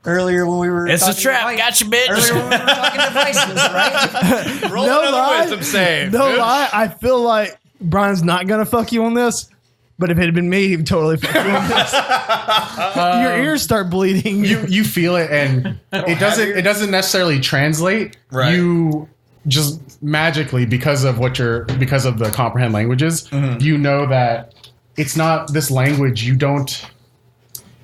Earlier when we were It's a talking trap. device- Gotcha, bitch. Earlier when we were talking devices, right? Roll No another lie. wisdom save. No bitch. lie, I feel like Brian's not gonna fuck you on this, but if it had been me, he'd totally fuck you on this. Your ears start bleeding. You feel it, and it doesn't necessarily translate. Right. You just magically, because of the comprehend languages, you know that it's not this language.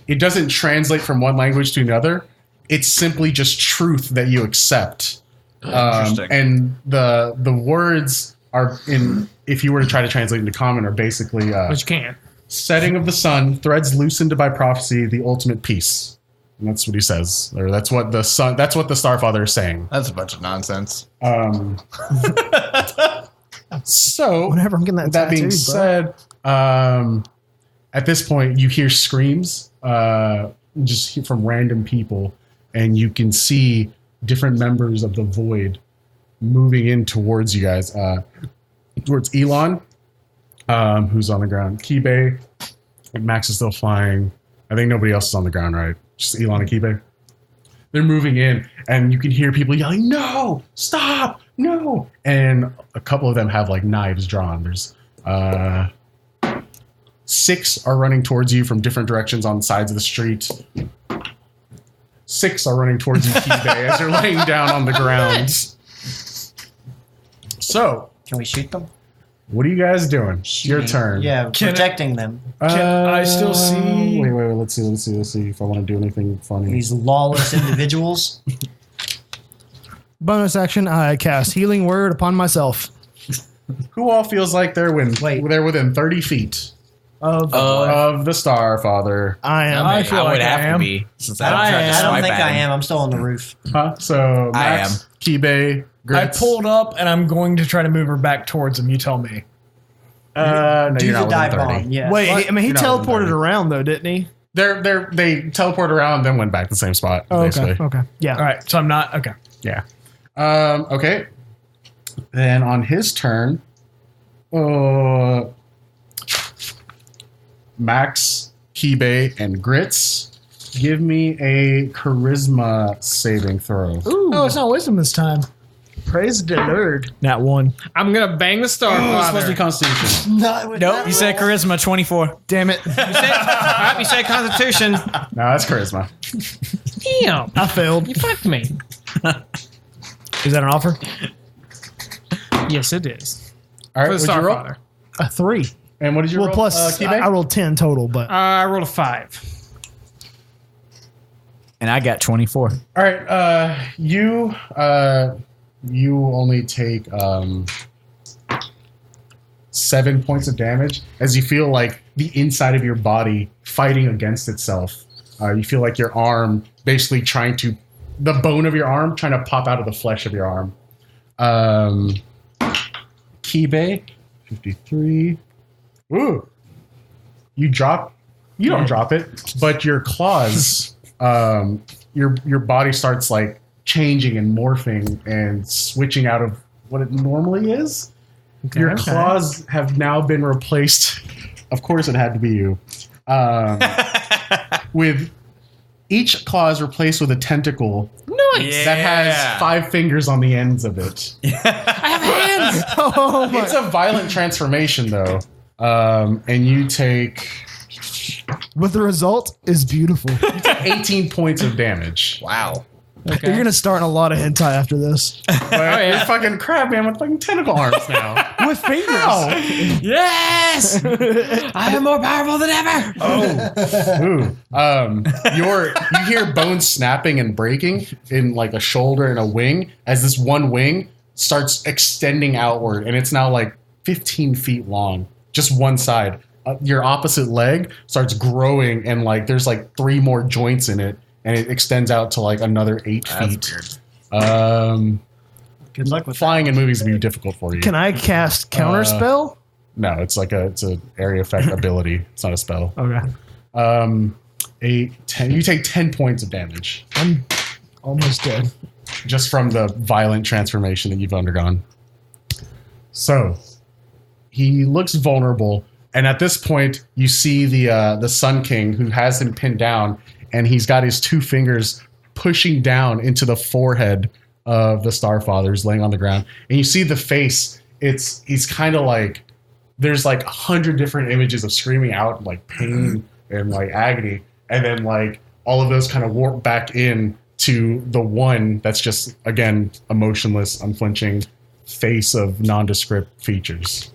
It doesn't translate from one language to another. It's simply just truth that you accept. Interesting. And the words are in. If you were to try to translate into common, are basically But you can't. setting of the sun, threads loosened by prophecy, the ultimate peace. And that's what he says, or that's what the sun. That's what the Starfather is saying. That's a bunch of nonsense. So, Whenever I'm getting that that being tattooed, bro. said, at this point, you hear screams just from random people, and you can see different members of the Void moving in towards you guys. Towards Elon, who's on the ground. Guede, Max is still flying. I think nobody else is on the ground, right? Just Elon and Guede. They're moving in, and you can hear people yelling, "No! Stop! No!" And a couple of them have like knives drawn. There's 6 are running towards you from different directions on sides of the street. 6 are running towards you, Guede, as you're laying down on the ground. So, Can we shoot them? what are you guys doing? Your turn. Yeah, Can protecting them. Can I still see? Wait. Let's see if I want to do anything funny. These lawless individuals. Bonus action, I cast Healing Word upon myself. Who all feels like they're within 30 feet of the Starfather? I am. I feel I would like I have to am. be since I don't swipe think at I him. am. I'm still on the roof. Huh? So I Max, Guede, I Grits. pulled up and I'm going to try to move her back towards him. You tell me. No, Do you're the not dive within 30. bomb. Yeah. Wait, I mean, he You're not within teleported 30. around though, didn't he? They teleported around, then went back to the same spot. Oh, basically. okay. Yeah. All right, so I'm not okay. Yeah. Okay. Then on his turn, Max, Guede, and Grits, give me a charisma saving throw. Ooh. No, it's not wisdom this time. Praise the Lord. Not one. I'm gonna bang the It's supposed to be Starfather. Constitution. Nope, you said charisma 24. Damn it. You said Constitution. No, that's charisma. Damn, I failed. you fucked me. Is that an offer? Yes, it is. All right, For the what'd you roll? Starfather. A 3. And what did you Well, roll? plus Guede? I rolled 10 total, but I rolled a 5. And I got 24. All right, you only take 7 points of damage as you feel like the inside of your body fighting against itself. You feel like your arm basically the bone of your arm trying to pop out of the flesh of your arm. Guede, 53. Ooh, you don't drop it, but your claws. Your body starts like changing and morphing and switching out of what it normally is. Your claws have now been replaced. Of course, it had to be you. With each claw is replaced with a tentacle that has 5 fingers on the ends of it. oh my. It's a violent transformation, though, and you take But the result is beautiful. 18 points of damage. Wow. You're gonna start in a lot of hentai after this. But you're fucking crab man with fucking tentacle arms now. With fingers. Yes, I am more powerful than ever. You hear bones snapping and breaking in like a shoulder and a wing as this one wing starts extending outward, and it's now like 15 feet long, just one side. Your opposite leg starts growing, and like there's like 3 more joints in it, and it extends out to like another 8 feet. Good luck with Flying in movies would be difficult for you. Can I cast counterspell? No, it's an area effect ability. It's not a spell. Okay. 8, 10. You take 10 points of damage I'm almost dead. just from the violent transformation that you've undergone. So he looks vulnerable, and at this point, you see the Sun King who has him pinned down, and he's got his 2 fingers pushing down into the forehead of the Starfathers laying on the ground, and you see the face. He's kind of like there's like 100 different images of screaming out like pain and like agony, and then like all of those kind of warp back in to the one that's just again a motionless, unflinching face of nondescript features.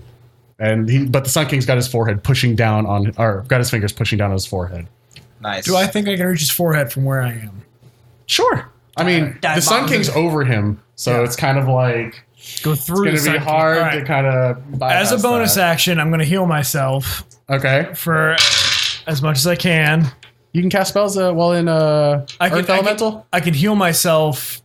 But the Sun King's got his forehead pushing down got his fingers pushing down on his forehead. Nice. Do I think I can reach his forehead from where I am? Sure. I mean, the Sun King's over him, so it's kind of like Go through. it's going to be hard All right. to kind of As a bonus action, I'm going to heal myself Okay. for as much as I can. You can cast spells while in Earth Elemental? I can heal myself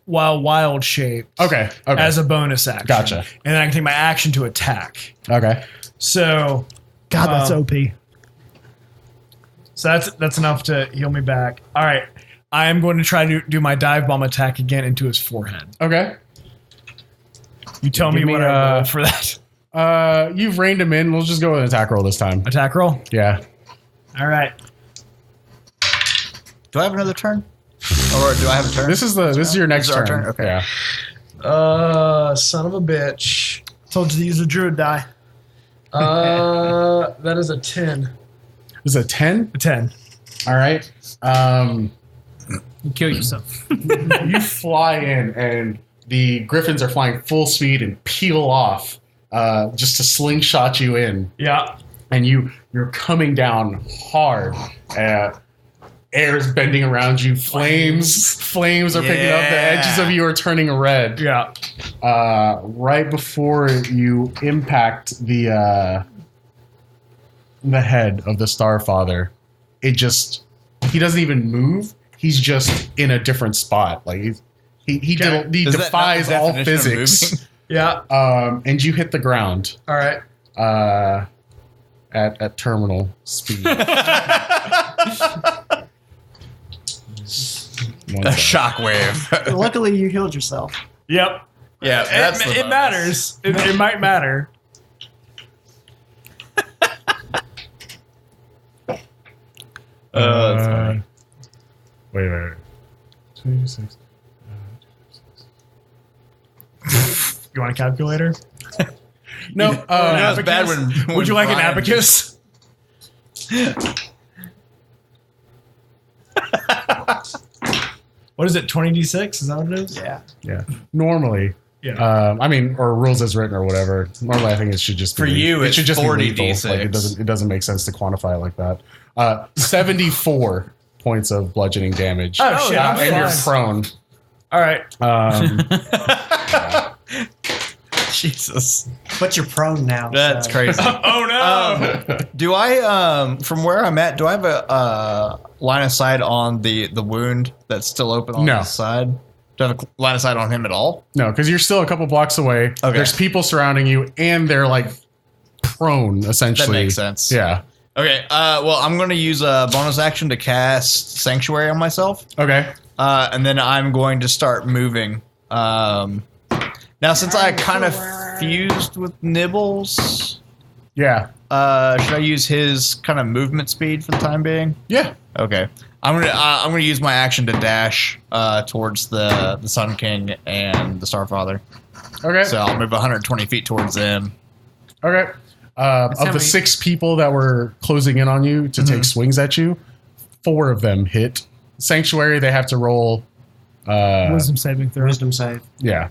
while wild shape Okay. as a bonus action. Gotcha. And then I can take my action to attack. Okay. So, God, that's OP. so that's enough to heal me back. All right. I am going to try to do my dive bomb attack again into his forehead. Okay. You tell me Give me, what I roll for that. You've reined him in. We'll just go with an attack roll this time. Attack roll? Yeah. All right. Do I have another turn? Or do I have a turn? This is your next This is our turn. turn? Okay. Yeah. Son of a bitch. Told you to use a druid die. That is a 10. Is it 10? A 10. All right. You kill yourself. You fly in, and the griffins are flying full speed and peel off just to slingshot you in. Yeah. And you're coming down hard. Air's bending around you. Flames are picking up. The edges of you are turning red. Yeah. Right before you impact the head of the Starfather, he doesn't even move. He's just in a different spot. Like he defies all physics. Yeah. And you hit the ground. All right. At terminal speed. A shockwave. Luckily, you healed yourself. Yep. Yeah, that's the It bonus. matters. It might matter. That's funny. Wait. 26. You want a calculator? No. It's bad when Would you like an Brian- abacus? What is it? 20d6? Is that what it is? Yeah. Yeah. Normally. Yeah. Or rules as written or whatever. Normally, I think it should just be For you, it it's should just 40 be lethal. Like D6. it doesn't make sense to quantify it like that. 74 points of bludgeoning damage. Oh, shit. I'm and you're fine. prone. All right. Jesus. But you're prone now. That's so. crazy. Oh, no. Do I, from where I'm at, do I have a line of sight on the wound that's still open on No. the side? Do I have a line of sight on him at all? No, because you're still a couple blocks away. Okay. There's people surrounding you, and they're like prone, essentially. That makes sense. Yeah. Okay, well, I'm going to use a bonus action to cast Sanctuary on myself. Okay. And then I'm going to start moving. Now, since I kind of fused with Nibbles, Yeah. should I use his kind of movement speed for the time being? Yeah. Okay, I'm gonna use my action to dash towards the Sun King and the Starfather. Okay. So I'll move 120 feet towards them. Okay. Of how the many- 6 people that were closing in on you to take swings at you, 4 of them hit. Sanctuary, they have to roll. Wisdom saving throw. Wisdom save. Yeah.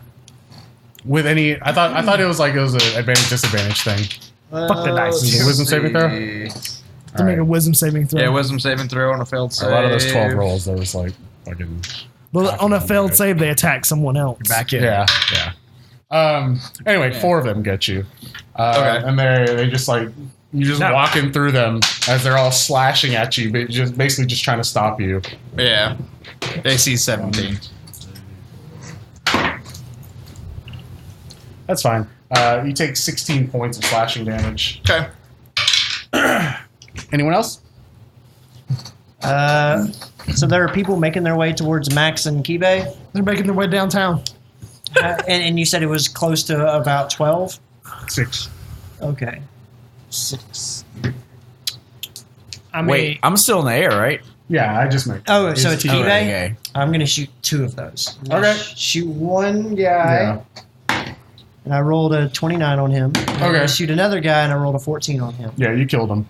With any, I thought it was an advantage disadvantage thing. Fuck the dice. Is it wisdom saving throw? To make a wisdom saving throw. Yeah, wisdom saving throw on a failed save. A lot of those 12 rolls, there was like fucking. Well, on a failed save, they attack someone else. Back in. Yeah. Anyway, 4 of them get you. Okay. And they just like you're just walking through them as they're all slashing at you, but just basically just trying to stop you. Yeah. AC 17. That's fine. You take 16 points of slashing damage. Okay. Anyone else? So there are people making their way towards Max and Guede. They're making their way downtown. And you said it was close to about 12? 6. Okay. 6. I mean, Wait, I'm still in the air, right? Yeah, I just make. Oh, so it's Guede? Okay. I'm going to shoot 2 of those. Okay. Shoot one guy, and I rolled a 29 on him. I'm Okay. gonna shoot another guy, and I rolled a 14 on him. Yeah, you killed them.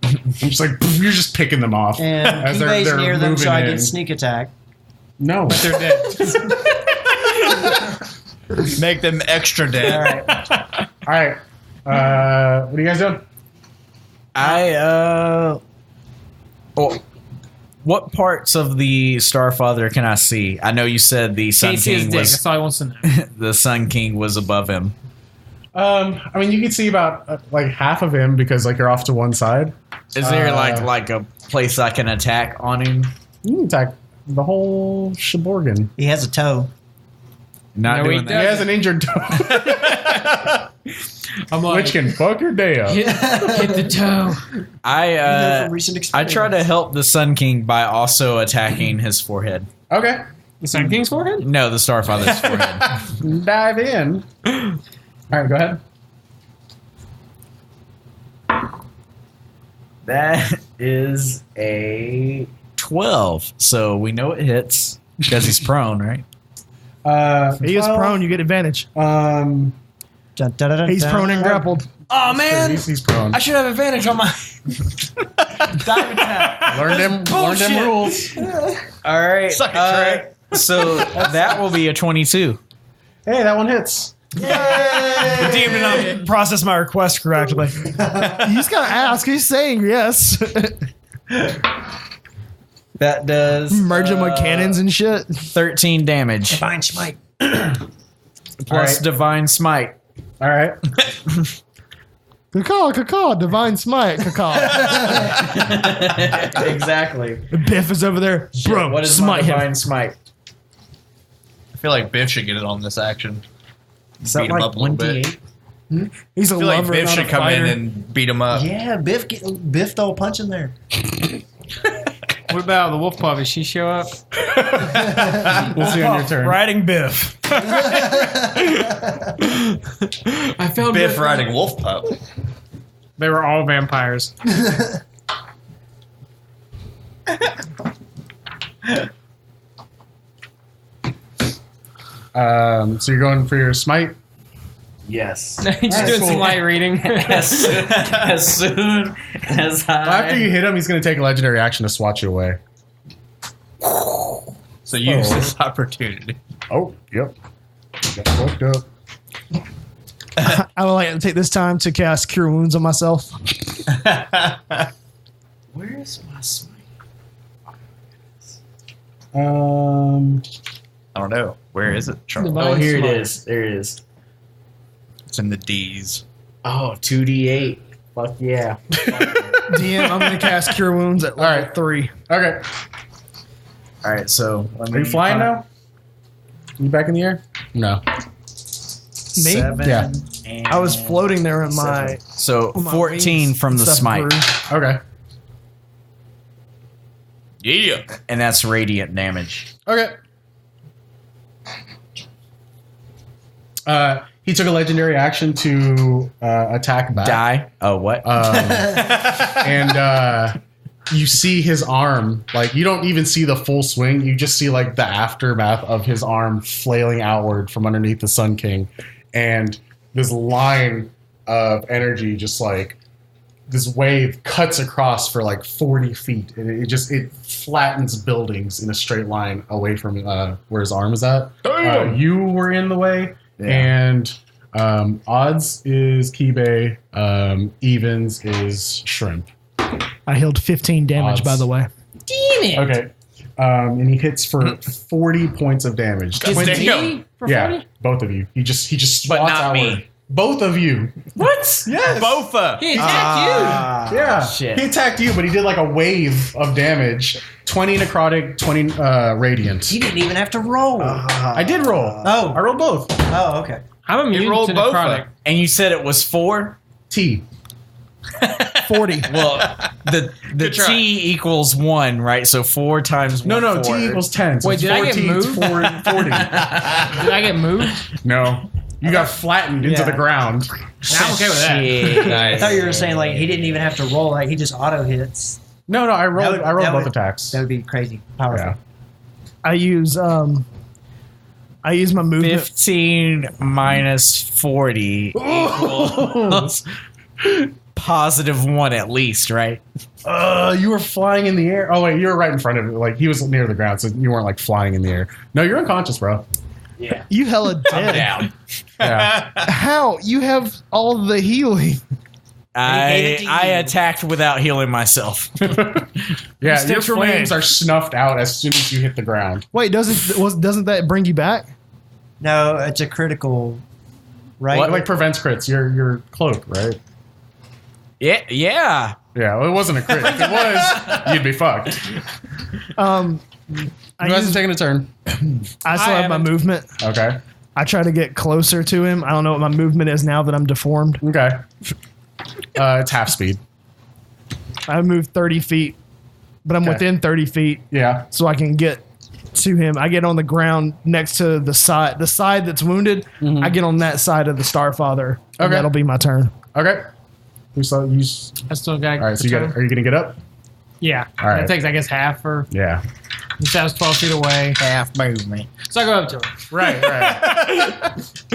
I'm just like you're just picking them off And as Guede's near them, so I in. get sneak attack. No, They're dead. Make them extra All dead. right. All right. What are you guys doing? What parts of the Starfather can I see? I know you said the Sun can't see his King dick. was That's all he wants to know. the Sun King was above him. I mean, you can see about like half of him because like you're off to one side. Is there like a place I can attack on him? You can attack the whole Shiborgan. He has a toe. Not No, doing he that. He has an injured toe, I'm like, which can fuck your day up. hit the toe. You know I from recent I experience. try to help the Sun King by also attacking his forehead. Okay, The Sun King's forehead? No, the Starfather's forehead. dive in. All right, go ahead. That is a 12. So we know it hits because he's prone, right? He is 12. prone. You get advantage. Dun, dun, dun, dun, He's dun. prone and grappled. Oh man, He's prone. I should have advantage on my dive attack. Learn them rules. All right. Suck it, Trey. So that will be a 22. Hey, that one hits. The demon did not process my request correctly. He's gotta ask. He's saying yes. That does Merging with cannons and shit. 13 damage Divine smite. plus divine smite. All right. Caw, divine smite, caw. Exactly. Biff is over there. Bro, What is smite my him. divine smite? I feel like Biff should get it on this action. Is that Beat him like up a little bit. 1d8? He's a I feel like lover, Biff not a should come fighter. in and beat him up. Yeah, Biff throw a punch in there. What about the wolf pup? Did she show up? We'll see on your turn. Riding Biff. I found Biff riding wolf pup. They were all vampires. So you're going for your smite? Yes. He's just doing some light reading. as soon as After you hit him, he's going to take a legendary action to swat you away. So use this opportunity. Oh, yep. Got fucked up. I would like to take this time to cast Cure Wounds on myself. Where's my smite? I don't know. Where is it? Charles? Oh, here it is. There it is. It's in the D's. Oh, 2d8. Fuck yeah. DM, I'm going to cast Cure Wounds at level 3. Okay. All right, so Are you flying now? You back in the air? No. Me? Yeah. I was floating there in my... So my 14 wings from the stuff smite, grew. Okay. Yeah. and that's radiant damage. Okay. He took a legendary action to attack back. Die? Oh, what? And you see his arm, like you don't even see the full swing. You just see like the aftermath of his arm flailing outward from underneath the Sun King, and this line of energy, just like this wave, cuts across for like 40 feet, and it flattens buildings in a straight line away from where his arm is at. You were in the way, and odds is Kibe, evens is Shrimp. I healed 15 damage, Odds. by the way. Okay. And he hits for 40 points of damage. Me? For Yeah, 40? both of you. He just swats But not outward. me. Both of you. What? Yes. Bofa. He attacked Yeah. Shit. He attacked you, but he did like a wave of damage. 20 necrotic, 20 radiant. You didn't even have to roll. I did roll. Oh. I rolled both. Oh, okay. you. I'm immune rolled to both necrotic. And you said it was 4? T. 40. Well, the Good try. T equals 1, right? So 4 times 1. No, 4. T equals 10. So Wait, it's did I get 14, moved? 40. Did I get moved? No. You got flattened into the ground. Nah, I'm okay with that. Shit. I thought you were saying like he didn't even have to roll, like he just auto hits. No, I rolled That I rolled that both would- attacks. That would be crazy powerful. Yeah. I use my movement. 15 minus 40 equals positive 1 at least, right? You were flying in the air. Oh wait, you were right in front of it. Like he was near the ground, so you weren't like flying in the air. No, you're unconscious, bro. Yeah. You hella dead. Down. Yeah. How? You have all the healing. I attacked without healing myself. Yeah, Sticks your remain. flames are snuffed out as soon as you hit the ground. Wait, doesn't that bring you back? No, it's a critical, right? It like prevents crits. Your cloak, right? Yeah. Yeah, well, it wasn't a crit. If it was, you'd be fucked. I Who hasn't taken a turn? I still have my haven't. movement. Okay. I try to get closer to him. I don't know what my movement is now that I'm deformed. Okay. It's half speed. I move 30 feet, but I'm Okay. within 30 feet, Yeah. so I can get to him. I get on the ground next to the side that's wounded. I get on that side of the Starfather. And Okay. that'll be my turn. Okay. You saw you. I still got. All right. So you got. Are you gonna get up? Yeah. All right. It takes, I guess, half for. Yeah. Since I was 12 feet away. Half movement. So I go up to him. Right.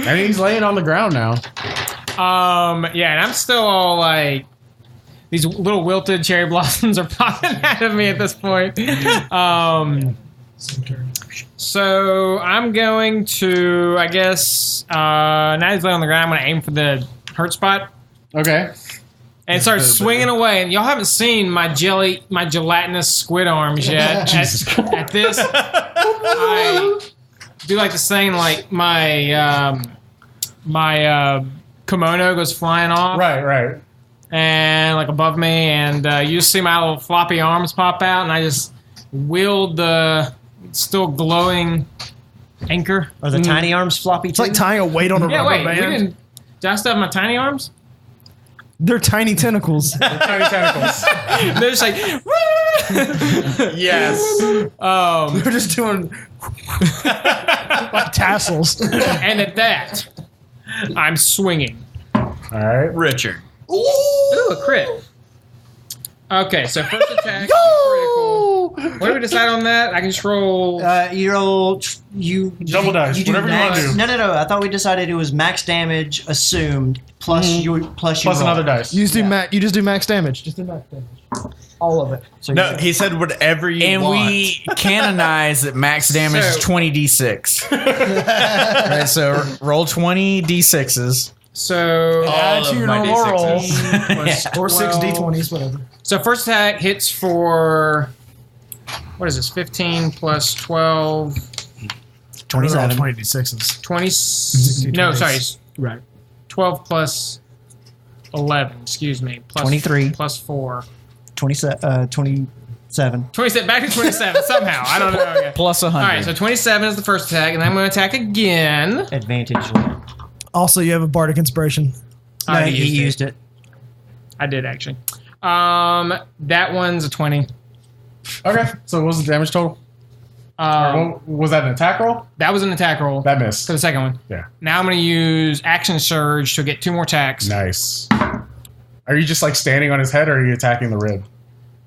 And he's laying on the ground now. Yeah, and I'm still all like, these little wilted cherry blossoms are popping out of me at this point. So I'm going to, I guess, now he's laying on the ground, I'm going to aim for the hurt spot. Okay. And start swinging away. And y'all haven't seen my gelatinous squid arms yet. At this, I do like this thing, like my kimono goes flying off. Right. And like above me, and you just see my little floppy arms pop out, and I just wield the still glowing anchor. Are the tiny arms floppy It's too? like tying a weight on a rubber Wait, band. did I still have my tiny arms? They're tiny tentacles. Tiny tentacles. They're just like, Yes. They're just doing like tassels. and at that, I'm swinging. All right. Richard. Ooh, a crit. Okay, so first attack, critical. What do we decide on that? I can just roll. You roll. You Double dice, do whatever you max, wanna do. No. I thought we decided it was max damage assumed plus your Plus roll. another dice. You just do you just do max damage. Just do max damage. All of it. So No, he said whatever you And want. we canonize that max damage is So- 20d6. Right, so roll 20d6s. So All of your my normal roll. plus Or 6 12. d20s, whatever. So first attack hits for, what is this? 15 plus 12, 27. 20d6s. 20. No, sorry, Right. 12 plus 11. Excuse me. Plus 23. plus 4. 27. 27. Back to 27 somehow. I don't know. Okay. Plus 100. All right, so 27 is the first attack, and I'm going to attack again. Advantage. Also, you have a bardic inspiration. I No, already he used it. I did actually. That one's a 20. Okay. So what was the damage total? Was that an attack roll? That was an attack roll That missed. for the second one. Yeah. Now I'm going to use action surge to get 2 more attacks. Nice. Are you just like standing on his head, or are you attacking the rib?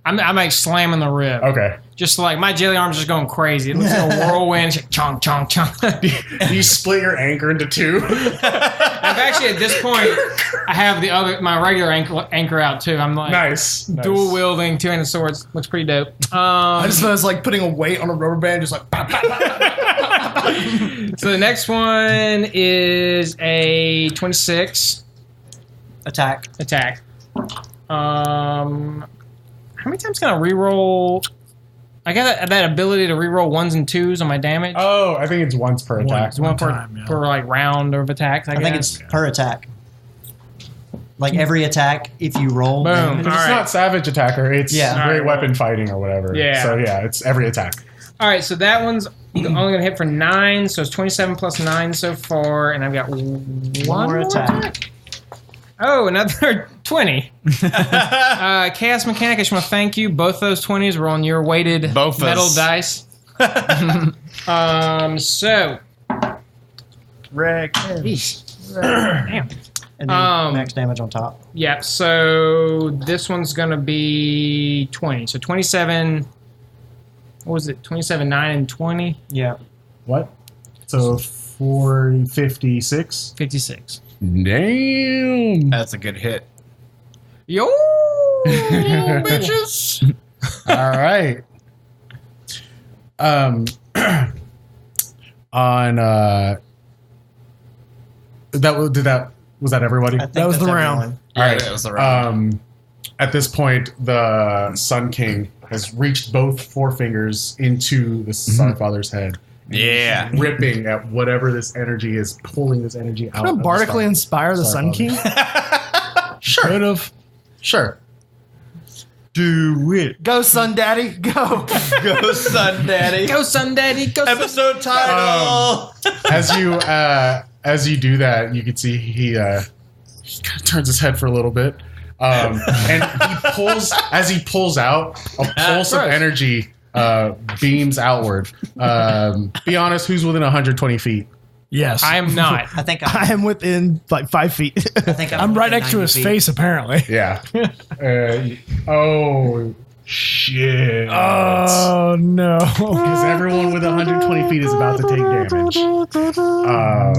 I'm like slamming the rib. Okay. Just like my jelly arm's just going crazy. It looks like a whirlwind. It's like chonk, chonk, chonk. You split your anchor into two. I've actually, at this point, I have my regular anchor out too. I'm like Nice. dual wielding two-handed swords. Looks pretty dope. I just thought it was like putting a weight on a rubber band, just like. Pop, pop, pop. So the next one is a 26 Attack. attack. How many times can I reroll? I got that ability to reroll 1s and 2s on my damage. Oh, I think it's once per attack. It's one per, time, yeah. per like round of attacks. I think guess. it's per attack. Like every attack, if you roll. Boom. damage. It's All right. not savage attacker. It's Yeah. great All right, weapon fighting or whatever. Yeah. So yeah, it's every attack. All right, so that one's only going to hit for 9, so it's 27 plus 9 so far, and I've got one more attack. Oh, another 20. Chaos Mechanic, I just want to thank you. Both those 20s were on your weighted Both metal us. dice. So. Rick. Damn. And then max damage on top. Yeah, so this one's going to be 20. So 27, what was it? 27, 9, and 20? Yeah. What? So 456. 56. Damn. That's a good hit. Yo, bitches. All right. On was that everybody? I think That was that's the round. everyone. Yeah, All right. that was the round. At this point, the Sun King has reached both forefingers into the Starfather's head, Yeah. ripping at whatever this energy is, pulling this energy out. Can I bardically inspire the Sun King? Sure. Could have. Sure. Do it. Go, Sun Daddy, go. Go, Sun Daddy. Go, Sun Daddy. Go, Sun Episode title. As you do that, you can see he kind of turns his head for a little bit, and he pulls. As he pulls out, a pulse of energy beams outward. Be honest, who's within 120 feet? Yes. I am not. I think I am within like 5 feet. I think I'm right next to 90 his feet. face, apparently. Yeah. Oh shit! Oh, no. Because everyone with 120 feet is about to take damage.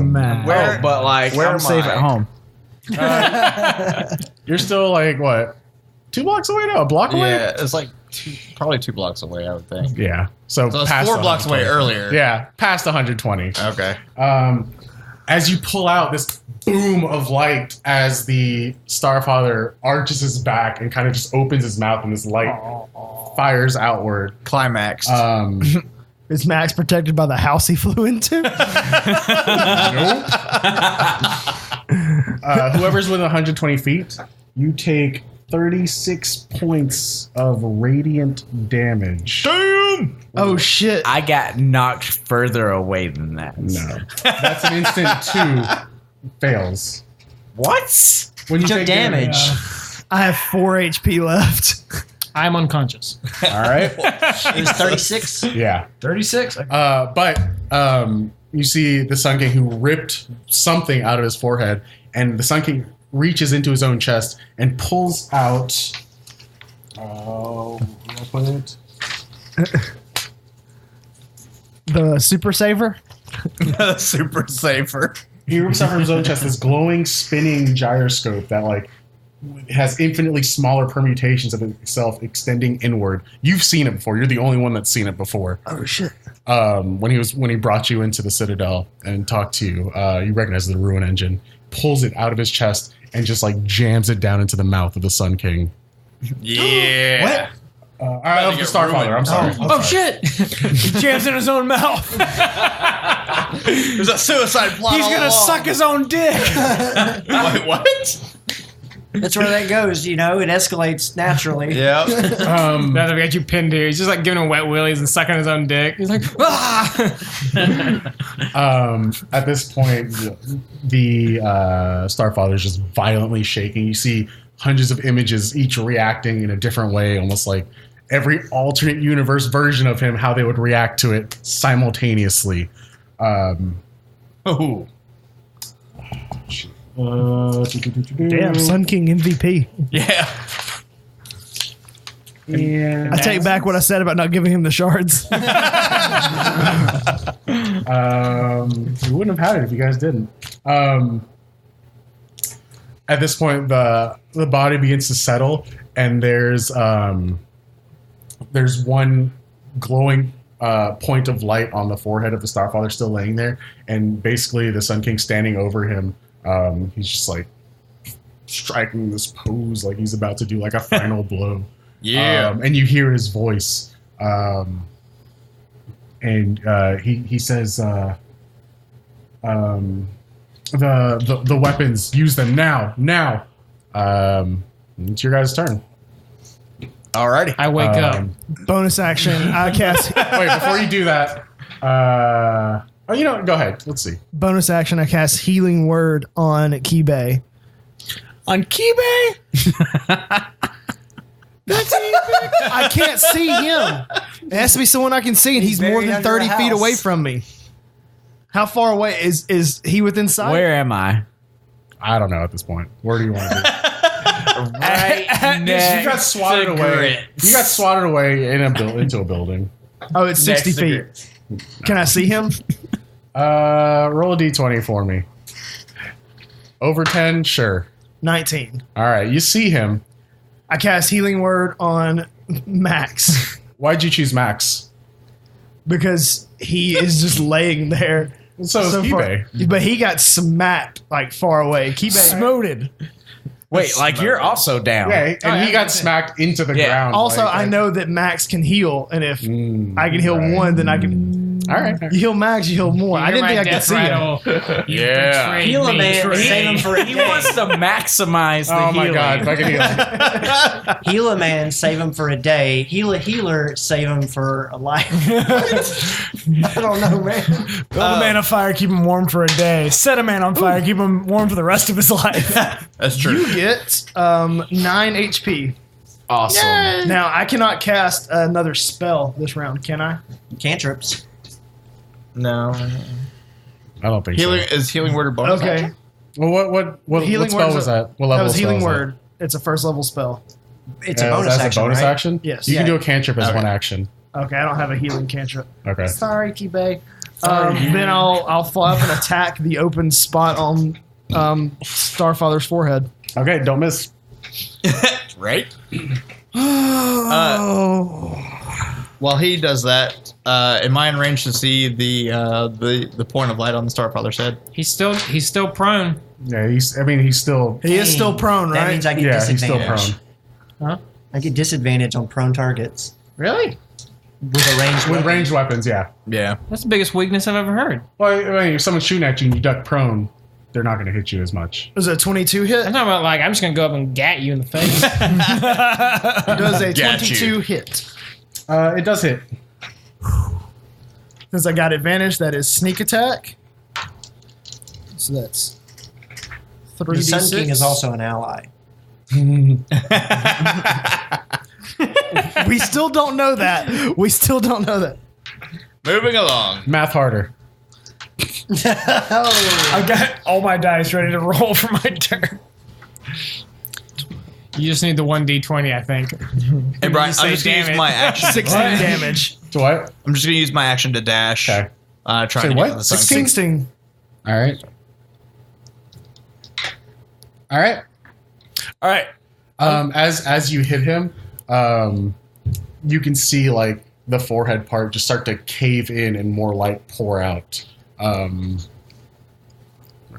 Man. Where- Oh, but like, where I'm am safe I? at home. You're still like what? 2 blocks away now? A block away? Yeah, it's like probably 2 blocks away, I would think. Yeah. So So it's past 4 blocks away 120. earlier. Yeah, past 120. Okay. As you pull out this boom of light, as the Starfather arches his back and kind of just opens his mouth, and this light fires outward. Climax. Is Max protected by the house he flew into? Whoever's within 120 feet, you take 36 points of radiant damage. Damn! Oh shit! I got knocked further away than that. No, that's an instant 2 fails. What? When you Took take damage. I have 4 HP left. I'm unconscious. All right. It was 36. Yeah. 36. But you see the Sun King who ripped something out of his forehead, and the Sun King reaches into his own chest and pulls out. Where did I put it? The super saver. Super safer. He rips out from his own chest this glowing, spinning gyroscope that like has infinitely smaller permutations of itself extending inward. You've seen it before. You're the only one that's seen it before. Oh shit! When he brought you into the Citadel and talked to you, you recognize the Ruin Engine. Pulls it out of his chest and just like jams it down into the mouth of the Sun King. Yeah. What? Of the Starfather. I'm sorry. Oh shit! He jams in his own mouth. There's a suicide plot. He's all gonna along. suck his own dick. Wait, what? That's where that goes. You know, it escalates naturally. Yeah. Now that we got you pinned here, he's just like giving him wet willies and sucking his own dick. He's like, ah! At this point, the Starfather is just violently shaking. You see hundreds of images, each reacting in a different way, almost like every alternate universe version of him, how they would react to it simultaneously. Oh. Damn, Sun King MVP. Yeah. And I take back what I said about not giving him the shards. you wouldn't have had it if you guys didn't. At this point, the body begins to settle, and there's one glowing point of light on the forehead of the Starfather still laying there, and basically the Sun King standing over him. He's just like striking this pose, like he's about to do like a final blow. Yeah. And you hear his voice, and he says, "The weapons, use them now. It's your guys' turn." Alrighty. I wake up. Bonus action. I cast. Wait, before you do that, you know what? Go ahead. Let's see. Bonus action. I cast Healing Word on Guede. On Kibe? I can't see him. It has to be someone I can see, and he's more buried than under 30 a feet house. away from me. How far away is he within sight? Where am I? I don't know at this point. Where do you want to be? Right You got swatted away. You got swatted away into a building. Oh, it's 60 feet. Can I see him? Roll a d20 for me. Over 10, sure. 19. All right, you see him. I cast Healing Word on Max Why'd you choose Max? because he is just laying there. So is Kibe. But he got smacked like far away. Kibe smoted. Wait, like you're also down. Yeah, and he got smacked into the Yeah. ground. Also, like- I know that Max can heal, and if I can heal right. one, then I can. All right. You heal Max, you heal more. I didn't think I could see him. Yeah. Heal a man, save him for a He day. wants to maximize the Oh my healing. god, if I can heal. Heal a man, save him for a day. Heal a healer, save him for a life. I don't know, man. Build a man on fire, keep him warm for a day. Set a man on fire, keep him warm for the rest of his life. That's true. You get 9 HP. Awesome. Now, I cannot cast another spell this round, can I? Cantrips. No. I don't think Healing so. is healing word or bonus Okay. action? Well, what Healing spell Word was that? What level That was spell Healing was that? Word. It's a first level spell. It's a bonus that's action, a bonus right? action? Yes. You can Yeah. do a cantrip as Okay. one action. Okay, I don't have a healing cantrip. Okay. Sorry, Kibe. Then I'll fly up and attack the open spot on Starfather's forehead. Okay, don't miss. Right? Oh. While he does that, am I in range to see the point of light on the Starfather's head? He's still prone. Yeah, he's still. He is still prone, That right? means I get Yeah, he's still disadvantage. prone. Huh? I get disadvantage on prone targets Really? with a ranged With weapon. ranged weapons, yeah. Yeah. That's the biggest weakness I've ever heard. Well, if someone's shooting at you and you duck prone, they're not going to hit you as much. Is it a 22 hit? I'm talking about like I'm just gonna go up and gat you in the face. Does a Got 22 you. hit? It does hit. Since I got advantage, that is sneak attack. So that's 3d6. The Sun King is also an ally. We still don't know that. We still don't know that. Moving along. Math harder. I've got all my dice ready to roll for my turn. You just need the 1d20, I think. Hey, Brian, You I'm say just going to use damage. my action. 16 damage. So what? I'm just going to use my action to dash. Okay. Trying Say to what? get to the Sun 16? King. 16. All right. All right. All right. As you hit him, you can see like the forehead part just start to cave in and more light pour out. Are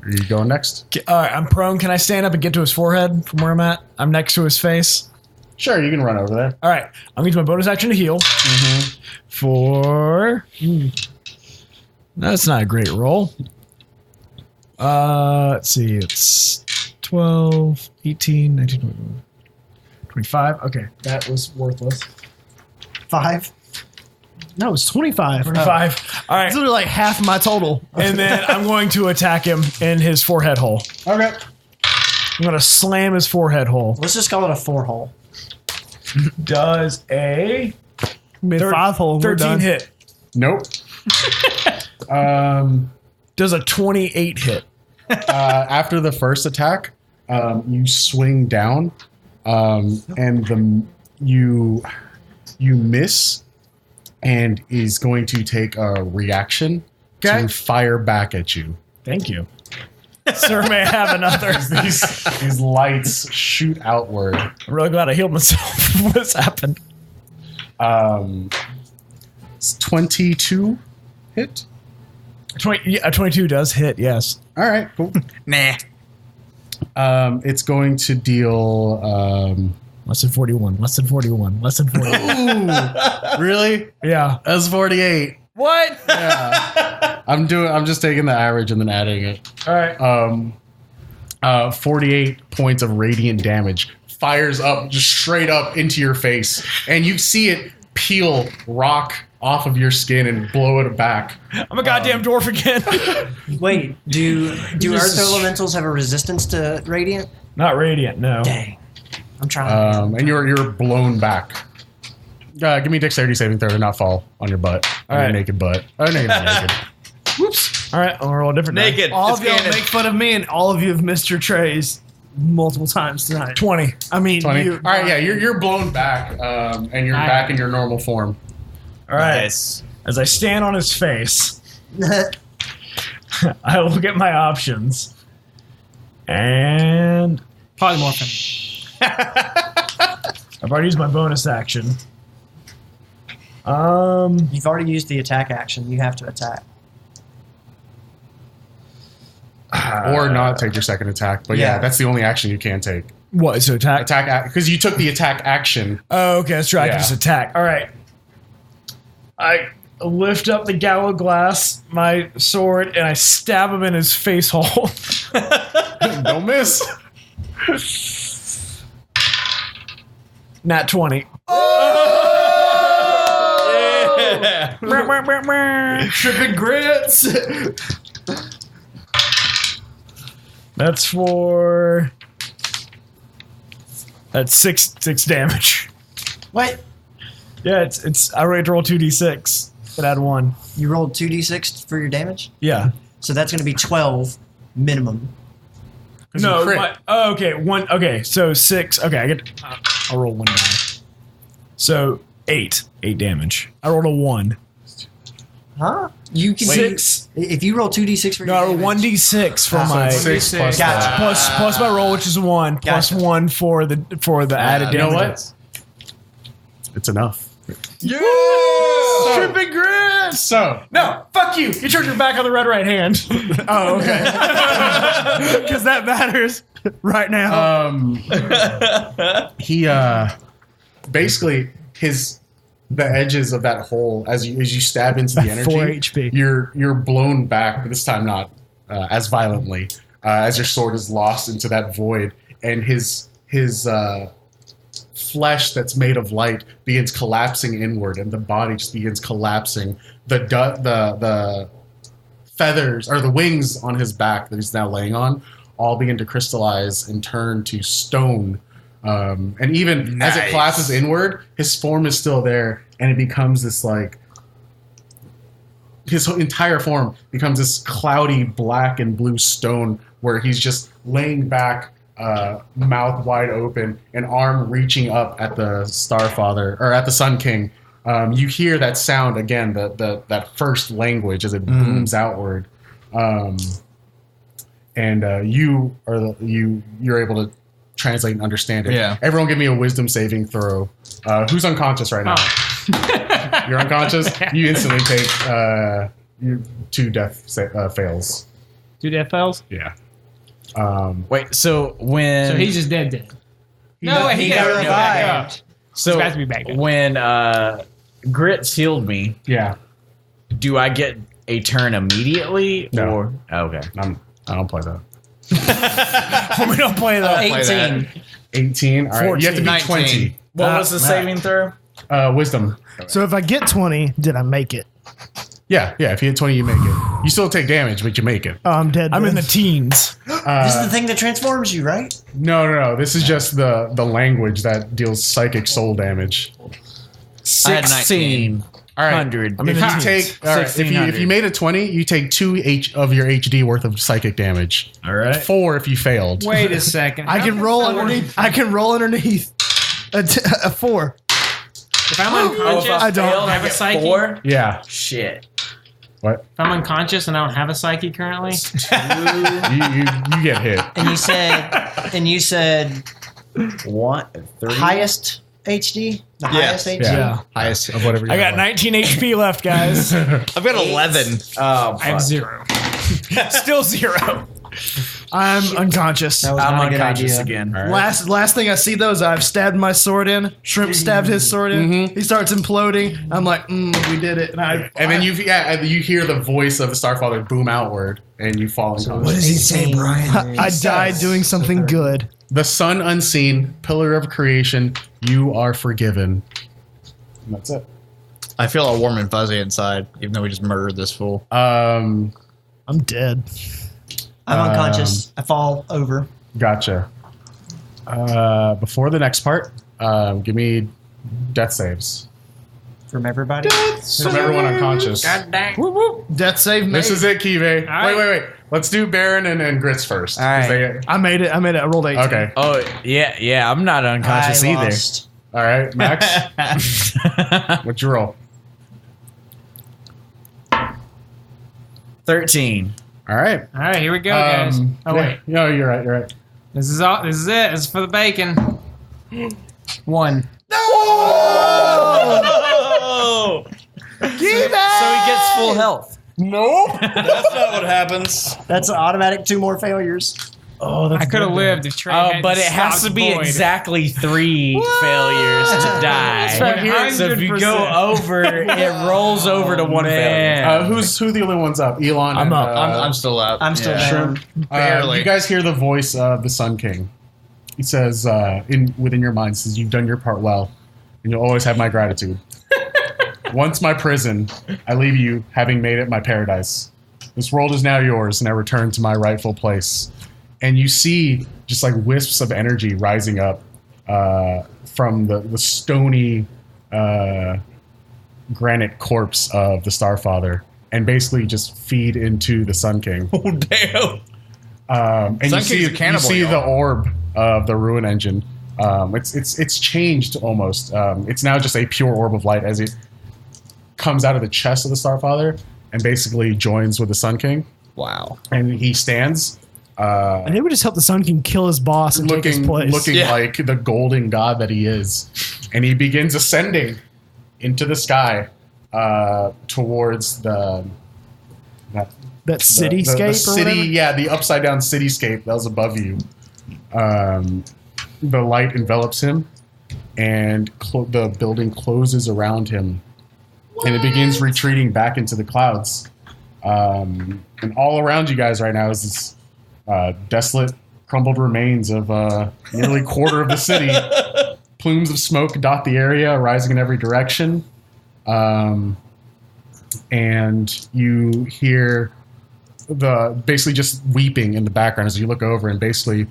you going next? All right. I'm prone. Can I stand up and get to his forehead from where I'm at? I'm next to his face. Sure, you can run over there. All right. I'm going to use my bonus action to heal. For. That's not a great roll. Let's see. It's 12, 18, 19, 20, 25. Okay. That was worthless. 5. No, it's 25. 25. All right. It's literally like half my total. And then I'm going to attack him in his forehead hole. Okay. I'm going to slam his forehead hole. Let's just call it a 4-hole. Does a Mid 5 hole. We're 13 done. hit. Nope. Does a 28 hit. After the first attack, you swing down, and you miss, and is going to take a reaction Okay. to fire back at you. Thank you. Sir, may I have another? These lights shoot outward. I'm really glad I healed myself. What's happened? 22 hit. 22 does hit, yes. All right, cool. Nah. It's going to deal. Less than 41. Less than 41. Less than 41. Really? Yeah. That's 48. What? Yeah. I'm just taking the average and then adding it. All right. 48 points of radiant damage. Fires up, just straight up into your face. And you see it peel rock off of your skin and blow it back. I'm a goddamn dwarf again. Wait, do Earth Elementals have a resistance to Radiant? Not radiant, no. Dang. I'm trying. And you're blown back. Give me a dexterity saving throw to not fall on your butt. On your right. naked butt. Oh, no, you're not naked. All right, I'll roll a different die. Naked. All It's of y'all canon. make fun of me, and all of you have missed your trays multiple times tonight. 20. I mean, 20. you. All right, yeah, you're blown back, and you're back in your normal form. All right. Nice. As I stand on his face, I look at my options. And Polymorphin. I've already used my bonus action. You've already used the attack action. You have to attack. Or not take your second attack. But yeah, Yeah. that's the only action you can take. What? So attack? Because you took the attack action. Oh, okay, that's right. I Yeah. can just attack. All right. I lift up the gallows glass, my sword, and I stab him in his face hole. Don't miss. Nat 20. Tripping grits. That's for. That's six damage. What? Yeah, it's. I already rolled 2d6, but add 1. You rolled 2d6 for your damage? Yeah. So that's going to be 12 minimum. No. you crit. Okay. 1. Okay. So 6. Okay. I get. I'll roll 1 die. So 8 damage. I rolled a 1. Huh? You can Six. if you roll 2d6 for your No, damage. 1d6 for my 6 plus Gotcha. that. plus my roll, which is 1, plus Gotcha. 1 for the added You know damage. what? It's enough. Tripping grits. So No, fuck you. You turned your back on the right hand. Oh, okay. Because that matters right now. he basically the edges of that hole as you stab into the energy. 4 HP. You're blown back, but this time not as violently as your sword is lost into that void, and his flesh that's made of light begins collapsing inward, and the body just begins collapsing. The feathers or the wings on his back that he's now laying on all begin to crystallize and turn to stone. And even as it collapses inward, his form is still there, and it becomes this like his entire form becomes this cloudy black and blue stone where he's just laying back, mouth wide open, an arm reaching up at the Starfather or at the Sun King. You hear that sound again, that first language as it booms outward, and you're able to translate and understand it. Yeah. Everyone, give me a wisdom saving throw. Who's unconscious right now? You're unconscious. You instantly take 2 death fails. 2 death fails? Yeah. Wait, so when So he's just dead. No, he got revived. so He's about to be back up. when Grits healed me, Yeah. do I get a turn immediately? No. Or okay. I don't play that. We don't play that. 18. 18. All right. You have to be 19. 20. What was the saving throw? Wisdom. So if I get 20, did I make it? Yeah. If you hit 20, you make it. You still take damage, but you make it. Oh, I'm dead. I'm in the teens. This is the thing that transforms you, right? No. This is just the language that deals psychic soul damage. I had 19. 1600. If you take, all right, if you made a 20, you take 2 of your HD worth of psychic damage. All right. 4 if you failed. Wait a second. I can roll underneath. I can roll underneath a 4. If I'm unconscious, I don't have a psyche. 4? Yeah. Shit. What? If I'm unconscious and I don't have a psyche currently, You get hit. And you said What? 30? highest HD? The highest HD? Yeah. Highest. Of whatever you I got have. 19 HP left, guys. I've got 11. Oh, I have fuck. 0. Still 0. I'm unconscious. That was I'm not a good unconscious idea. again. Last thing I see though is I've stabbed my sword in. Shrimp stabbed his sword in. He starts imploding. I'm like, we did it. And then you hear the voice of the Starfather boom outward, and you fall unconscious. What does he say, Brian? I died doing something good. The sun unseen, pillar of creation, you are forgiven. And that's it. I feel all warm and fuzzy inside, even though we just murdered this fool. I'm dead. I'm unconscious. I fall over. Gotcha. Before the next part, give me death saves. From everybody? From everyone unconscious. Death save made. This is it, Kive. right. Wait. Let's do Baron and Grits first. 'cause right. I made it. I rolled 18. Okay. Oh, yeah. I'm not unconscious I either. lost. All right, Max. What's your roll? 13. All right. All right, here we go, guys. Oh wait, No, you're right. this is all. This is it. This is for the bacon. 1. Oh! So he gets full health. That's not what happens. That's an automatic 2 more failures. Oh, I could have lived if Trey Oh, hadn't but it has stopped to be Boyd. exactly 3 failures to die. right. So if you go 100%. over, it rolls over to 1 failure. Who the only one's up? Elon. I'm and, up. I'm still up. I'm still down. Barely. You guys hear the voice of the Sun King. He says, within your mind, says, "You've done your part well, and you'll always have my gratitude. Once my prison, I leave you, having made it my paradise. This world is now yours, and I return to my rightful place." And you see just like wisps of energy rising up from the stony granite corpse of the Starfather, and basically just feed into the Sun King. Oh, damn. And Sun you see, King's a cannibal, you see y'all. the orb of the ruin engine. It's changed almost. It's now just a pure orb of light as it comes out of the chest of the Starfather and basically joins with the Sun King. Wow. And he stands. And it would just help the Sun King kill his boss and take his place. Looking like the golden god that he is. And he begins ascending into the sky towards that cityscape. The or city, whatever? yeah, the upside down cityscape that was above you. The light envelops him, and the building closes around him, and it begins retreating back into the clouds. And all around you guys right now is this desolate, crumbled remains of nearly a quarter of the city. Plumes of smoke dot the area, rising in every direction. And you hear basically just weeping in the background as you look over, and basically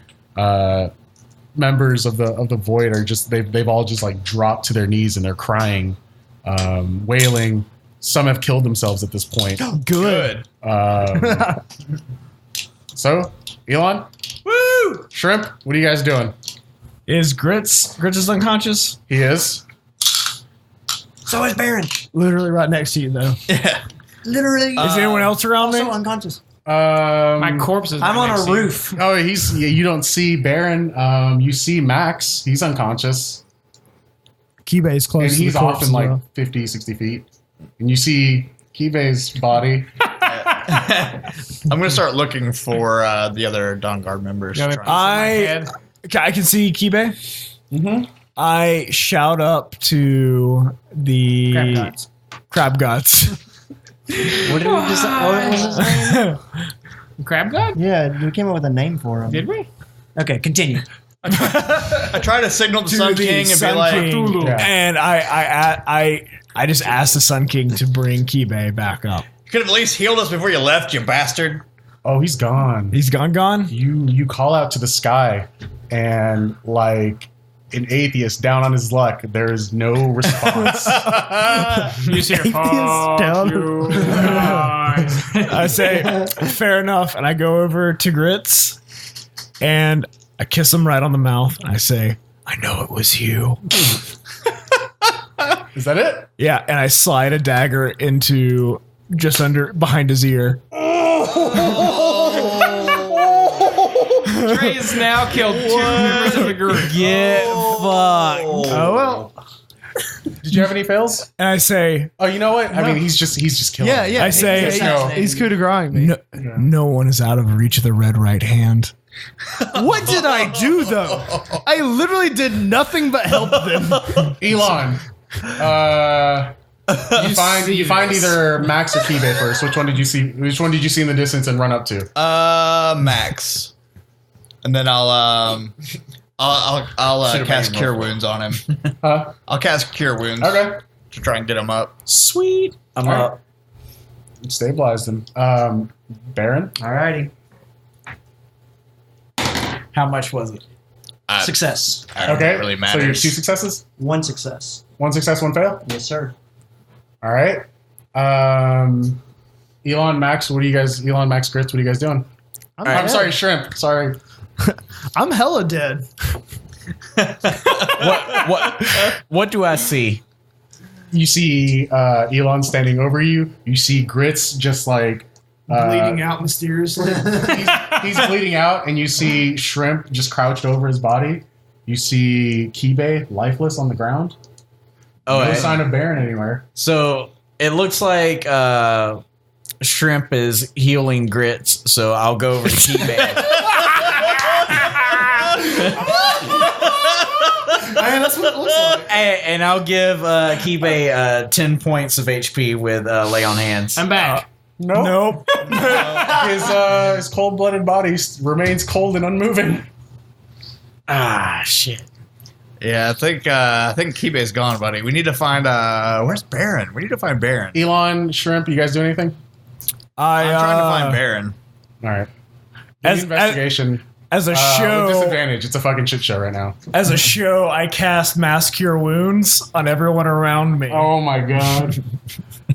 members of the Void are just they've all just like dropped to their knees and they're crying, wailing. Some have killed themselves at this point. Good. So, Elon, woo, Shrimp, what are you guys doing? Is Grits is unconscious? He is. So is Baron. Literally right next to you, though. Yeah. Literally. Is anyone else around also me? unconscious. My corpse is. I'm right on next a to you. roof. Oh, you don't see Baron. You see Max. He's unconscious. Keybase's close And to the he's corpse off in as like well. 50, 60 feet. And you see Kibe's body. I'm gonna start looking for the other Dawnguard members. Yeah, Trying- I can see Kibe. Mm-hmm. I shout up to the crab gods. What did we decide? What was his name? Crab God? Yeah, we came up with a name for him. Did we? Okay, continue. I try to signal the To Sun the King and Sun be like, King. Yeah. And I just asked the Sun King to bring Kibe back up. "You could have at least healed us before you left, you bastard." Oh, he's gone. He's gone. You call out to the sky, and like an atheist down on his luck, there is no response. You just hear, down. you. I say, fair enough, and I go over to Grits, and I kiss him right on the mouth. And I say, I know it was you. Is that it? Yeah, and I slide a dagger into just behind his ear. Trey's now killed 2 members of the group. Get fucked. Oh, well. Did you have any fails? And I say, Oh, you know what? I mean, he's just killing. Yeah, yeah. I say- he's coup de grace me. no one is out of reach of the red right hand. What did I do, though? I literally did nothing but help them. Elon. You find either Max or Kibe first. Which one did you see? Which one did you see in the distance and run up to? Max, and then I'll cast Cure Wounds on him. Huh? I'll cast Cure Wounds Okay. to try and get him up. Sweet. I'm All right. up. Stabilized him. Baron. Alrighty. How much was it? Success. I don't Okay. really So matters. you're 2 successes. 1 success. 1 success, 1 fail. Yes, sir. All right. Elon, Max, what are you guys? Elon, Max, Grits, what are you guys doing? I'm dead. sorry, Shrimp. Sorry. I'm hella dead. What do I see? You see Elon standing over you. You see Grits just like Bleeding out mysteriously. he's bleeding out, and you see Shrimp just crouched over his body. You see Kibe lifeless on the ground. Oh, No sign of Baron anywhere. so it looks like Shrimp is healing Grits, so I'll go over to Kibe. Man, that's what it looks like. And I'll give Kibe 10 points of HP with Lay on Hands. I'm back. Nope. His cold-blooded body remains cold and unmoving. Ah, shit. Yeah, I think Kibe's gone, buddy. We need to find where's Baron? We need to find Baron. Elon, Shrimp, you guys do anything? I'm trying to find Baron. All right. As- Investigation. As a With show, disadvantage. It's a fucking shit show right now. I cast Mass Cure Wounds on everyone around me. Oh my god.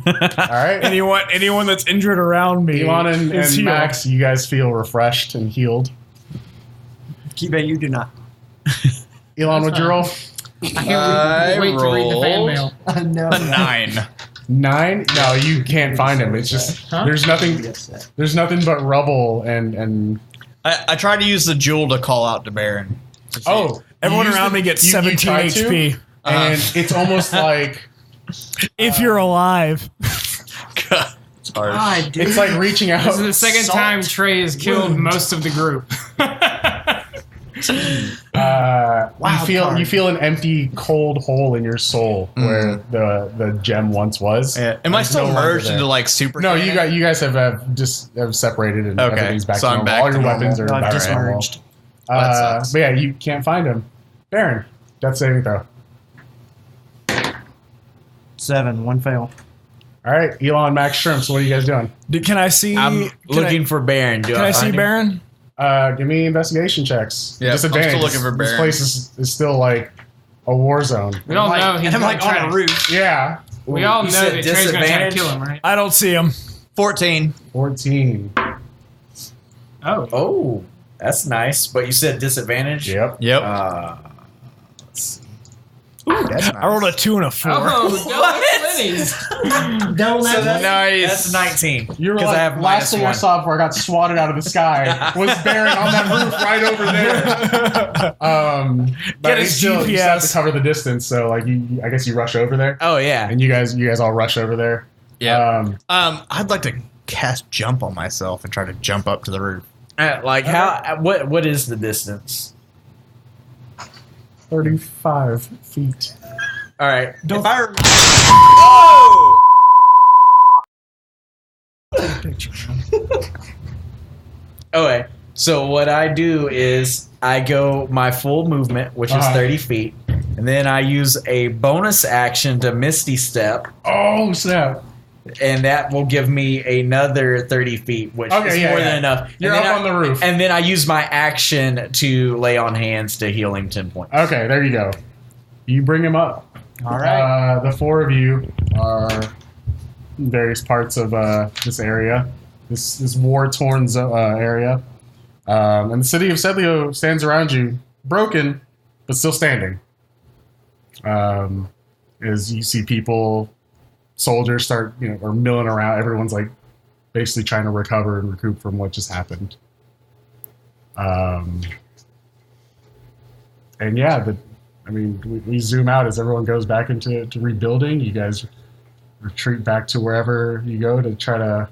All right. Anyone that's injured around me. Elon and is healed. Max, you guys feel refreshed and healed. Kibe, you do not. Elon, what'd you roll? I can't wait to read the fan rolled- mail. No. A 9. 9? No, you can't find him. It's just there's nothing but rubble and I tried to use the jewel to call out to Baron. Everyone around me gets 17 tried to? HP. And it's almost like If you're alive. God, dude. it's like reaching out. This is the second time Trey has killed most of the group. You feel an empty, cold hole in your soul where the gem once was. Yeah. Am I still merged into like super? No, you guys have separated and everything's back So to I'm normal. back All to your weapons normal. are back to normal. dismerged. But yeah, you can't find him. Baron, death saving throw. 7, 1 fail. All right, Elon, Max, Shrimps, what are you guys doing? Can I see? I'm looking for Baron. Can I see Baron? Give me investigation checks. Yeah, I'm Disadvantage. still looking for This Baron. place is still like a war zone. We all know he's I'm like gonna on try a roof. Yeah, We all know said that Trey's gonna try to disadvantage? kill him, right? I don't see him. 14. 14. Oh. Oh, that's nice. But you said disadvantage? Yep. Yep. Let's see. That's I rolled a 2 and a 4. Oh, double 20s. Double So that. that's 19. You were 'Cause like, I have last thing I -1. saw before I got swatted out of the sky was Baron on that roof right over there. But Get you his still you still have GPS. to cover the distance, so like I guess you rush over there, Oh, yeah. and you guys all rush over there. Yeah. I'd like to cast jump on myself and try to jump up to the roof. Like, how? What is the distance? 35 feet. All right. If I remember, Okay. So what I do is I go my full movement, which is 30 feet, and then I use a bonus action to Misty Step, Oh snap! and that will give me another 30 feet, which is more than enough. You're And then up on the roof. And then I use my action to lay on hands to heal him 10 points. Okay, there you go. You bring him up. all right. The 4 of you are in various parts of this area, this war-torn area. And the city of Sedlio stands around you, broken, but still standing. As you see people, soldiers start, are milling around. Everyone's like basically trying to recover and recoup from what just happened. And yeah, we zoom out as everyone goes back into rebuilding. You guys retreat back to wherever you go to try to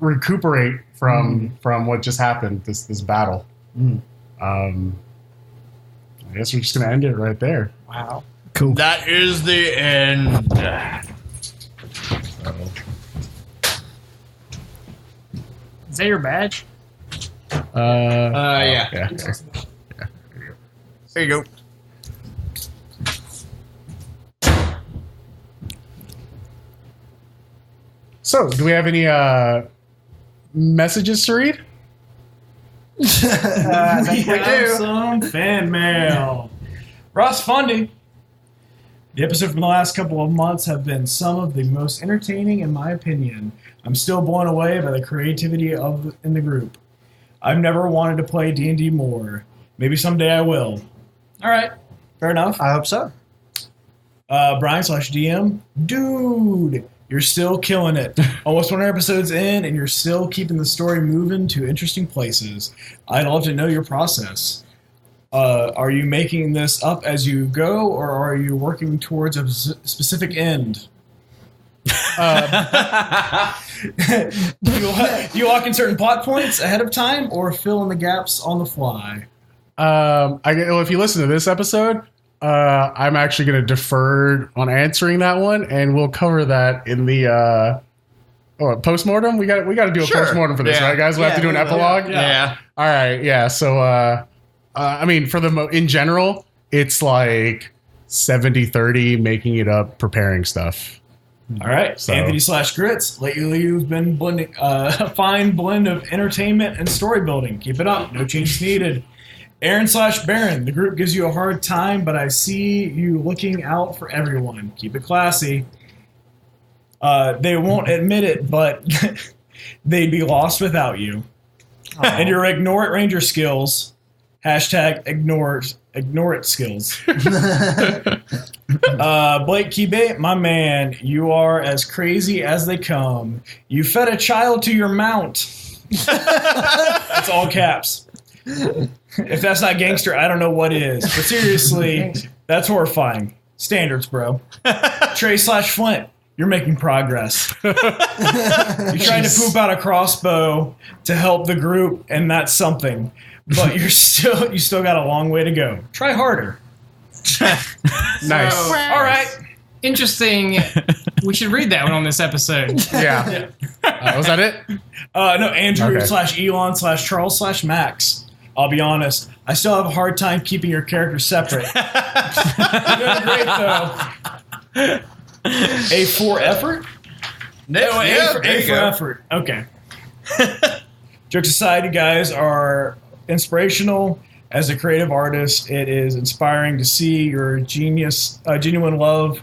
recuperate from what just happened, this battle. I guess we're just gonna end it right there. Wow. Cool. That is the end. Is that your badge? Yeah. Yeah. There you go. So, do we have any messages to read? I think we do. Some fan mail. Ross Fundy. The episodes from the last couple of months have been some of the most entertaining, in my opinion. I'm still blown away by the creativity in the group. I've never wanted to play D&D more. Maybe someday I will. All right, fair enough. I hope so. Brian/DM, dude, you're still killing it. Almost 100 episodes in, and you're still keeping the story moving to interesting places. I'd love to know your process. Are you making this up as you go, or are you working towards a specific end? Do you lock in certain plot points ahead of time, or fill in the gaps on the fly? If you listen to this episode, I'm actually going to defer on answering that one, and we'll cover that in the postmortem. We got to do a postmortem for this, right, guys? We'll have to do an epilogue. Yeah. All right. Yeah. So, in general, it's like 70-30, making it up, preparing stuff. All right, So- Anthony/Grits. Lately, you've been blending a fine blend of entertainment and story building. Keep it up. No changes needed. Aaron/Baron. The group gives you a hard time, but I see you looking out for everyone. Keep it classy. They won't admit it, but they'd be lost without you. And your ignore it ranger skills. #ignores ignore it skills. Blake Kibe, my man, you are as crazy as they come. You fed a child to your mount. That's all caps. If that's not gangster, I don't know what is. But seriously, that's horrifying. Standards, bro. Trey/Flint, you're making progress. You're trying to poop out a crossbow to help the group, and that's something. But you still got a long way to go. Try harder. Nice. All right. Interesting. We should read that one on this episode. Yeah. Was that it? No, Andrew Okay. /Elon/Charles/Max. I'll be honest. I still have a hard time keeping your characters separate. You're doing great, though. A for effort? No, A for effort. Okay. Jokes aside, you guys are inspirational. As a creative artist, it is inspiring to see your genuine love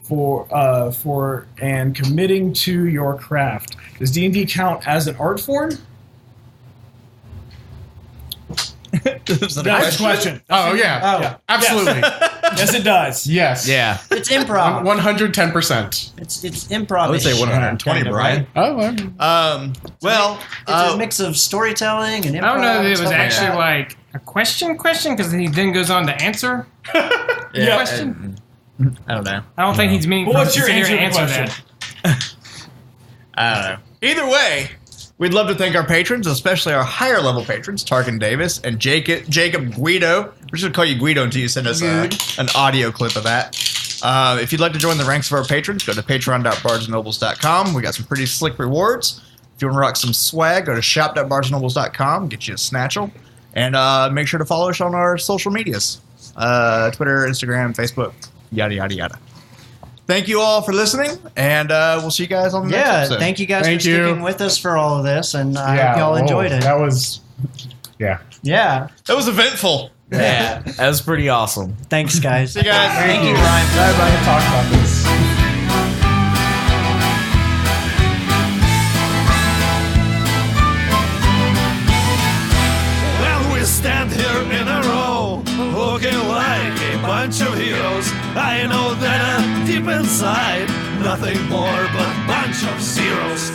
for and committing to your craft. Does D&D count as an art form? Next question. Oh, yeah. Absolutely. Yes, it does. Yes. Yeah. It's improv. 110%. It's improv. I would say 120, Brian. Oh, Well, It's a mix of storytelling and improv. I don't know if it was stuff actually that. like a question because he then goes on to answer the question. I don't know. I don't think he's meaning Well, what's for us your to sit here answer and to the answer question? that. I don't know. Either way, we'd love to thank our patrons, especially our higher level patrons, Tarken Davis and Jacob Guido. We're just going to call you Guido until you send us an audio clip of that. If you'd like to join the ranks of our patrons, go to patreon.bardsnobles.com. We got some pretty slick rewards. If you want to rock some swag, go to shop.bardsnobles.com, get you a snatchel. And make sure to follow us on our social medias. Twitter, Instagram, Facebook, yada, yada, yada. Thank you all for listening, and we'll see you guys on the next episode. Thank you guys Thank for you. sticking with us for all of this, and I hope y'all enjoyed it. That was, yeah. Yeah. That was eventful. Yeah. That was pretty awesome. Thanks, guys. See you guys. Thank you, Brian. Glad I can talk about this. Well, we stand here in a row, looking like a bunch of heroes. I know that deep inside, nothing more but a bunch of zeros.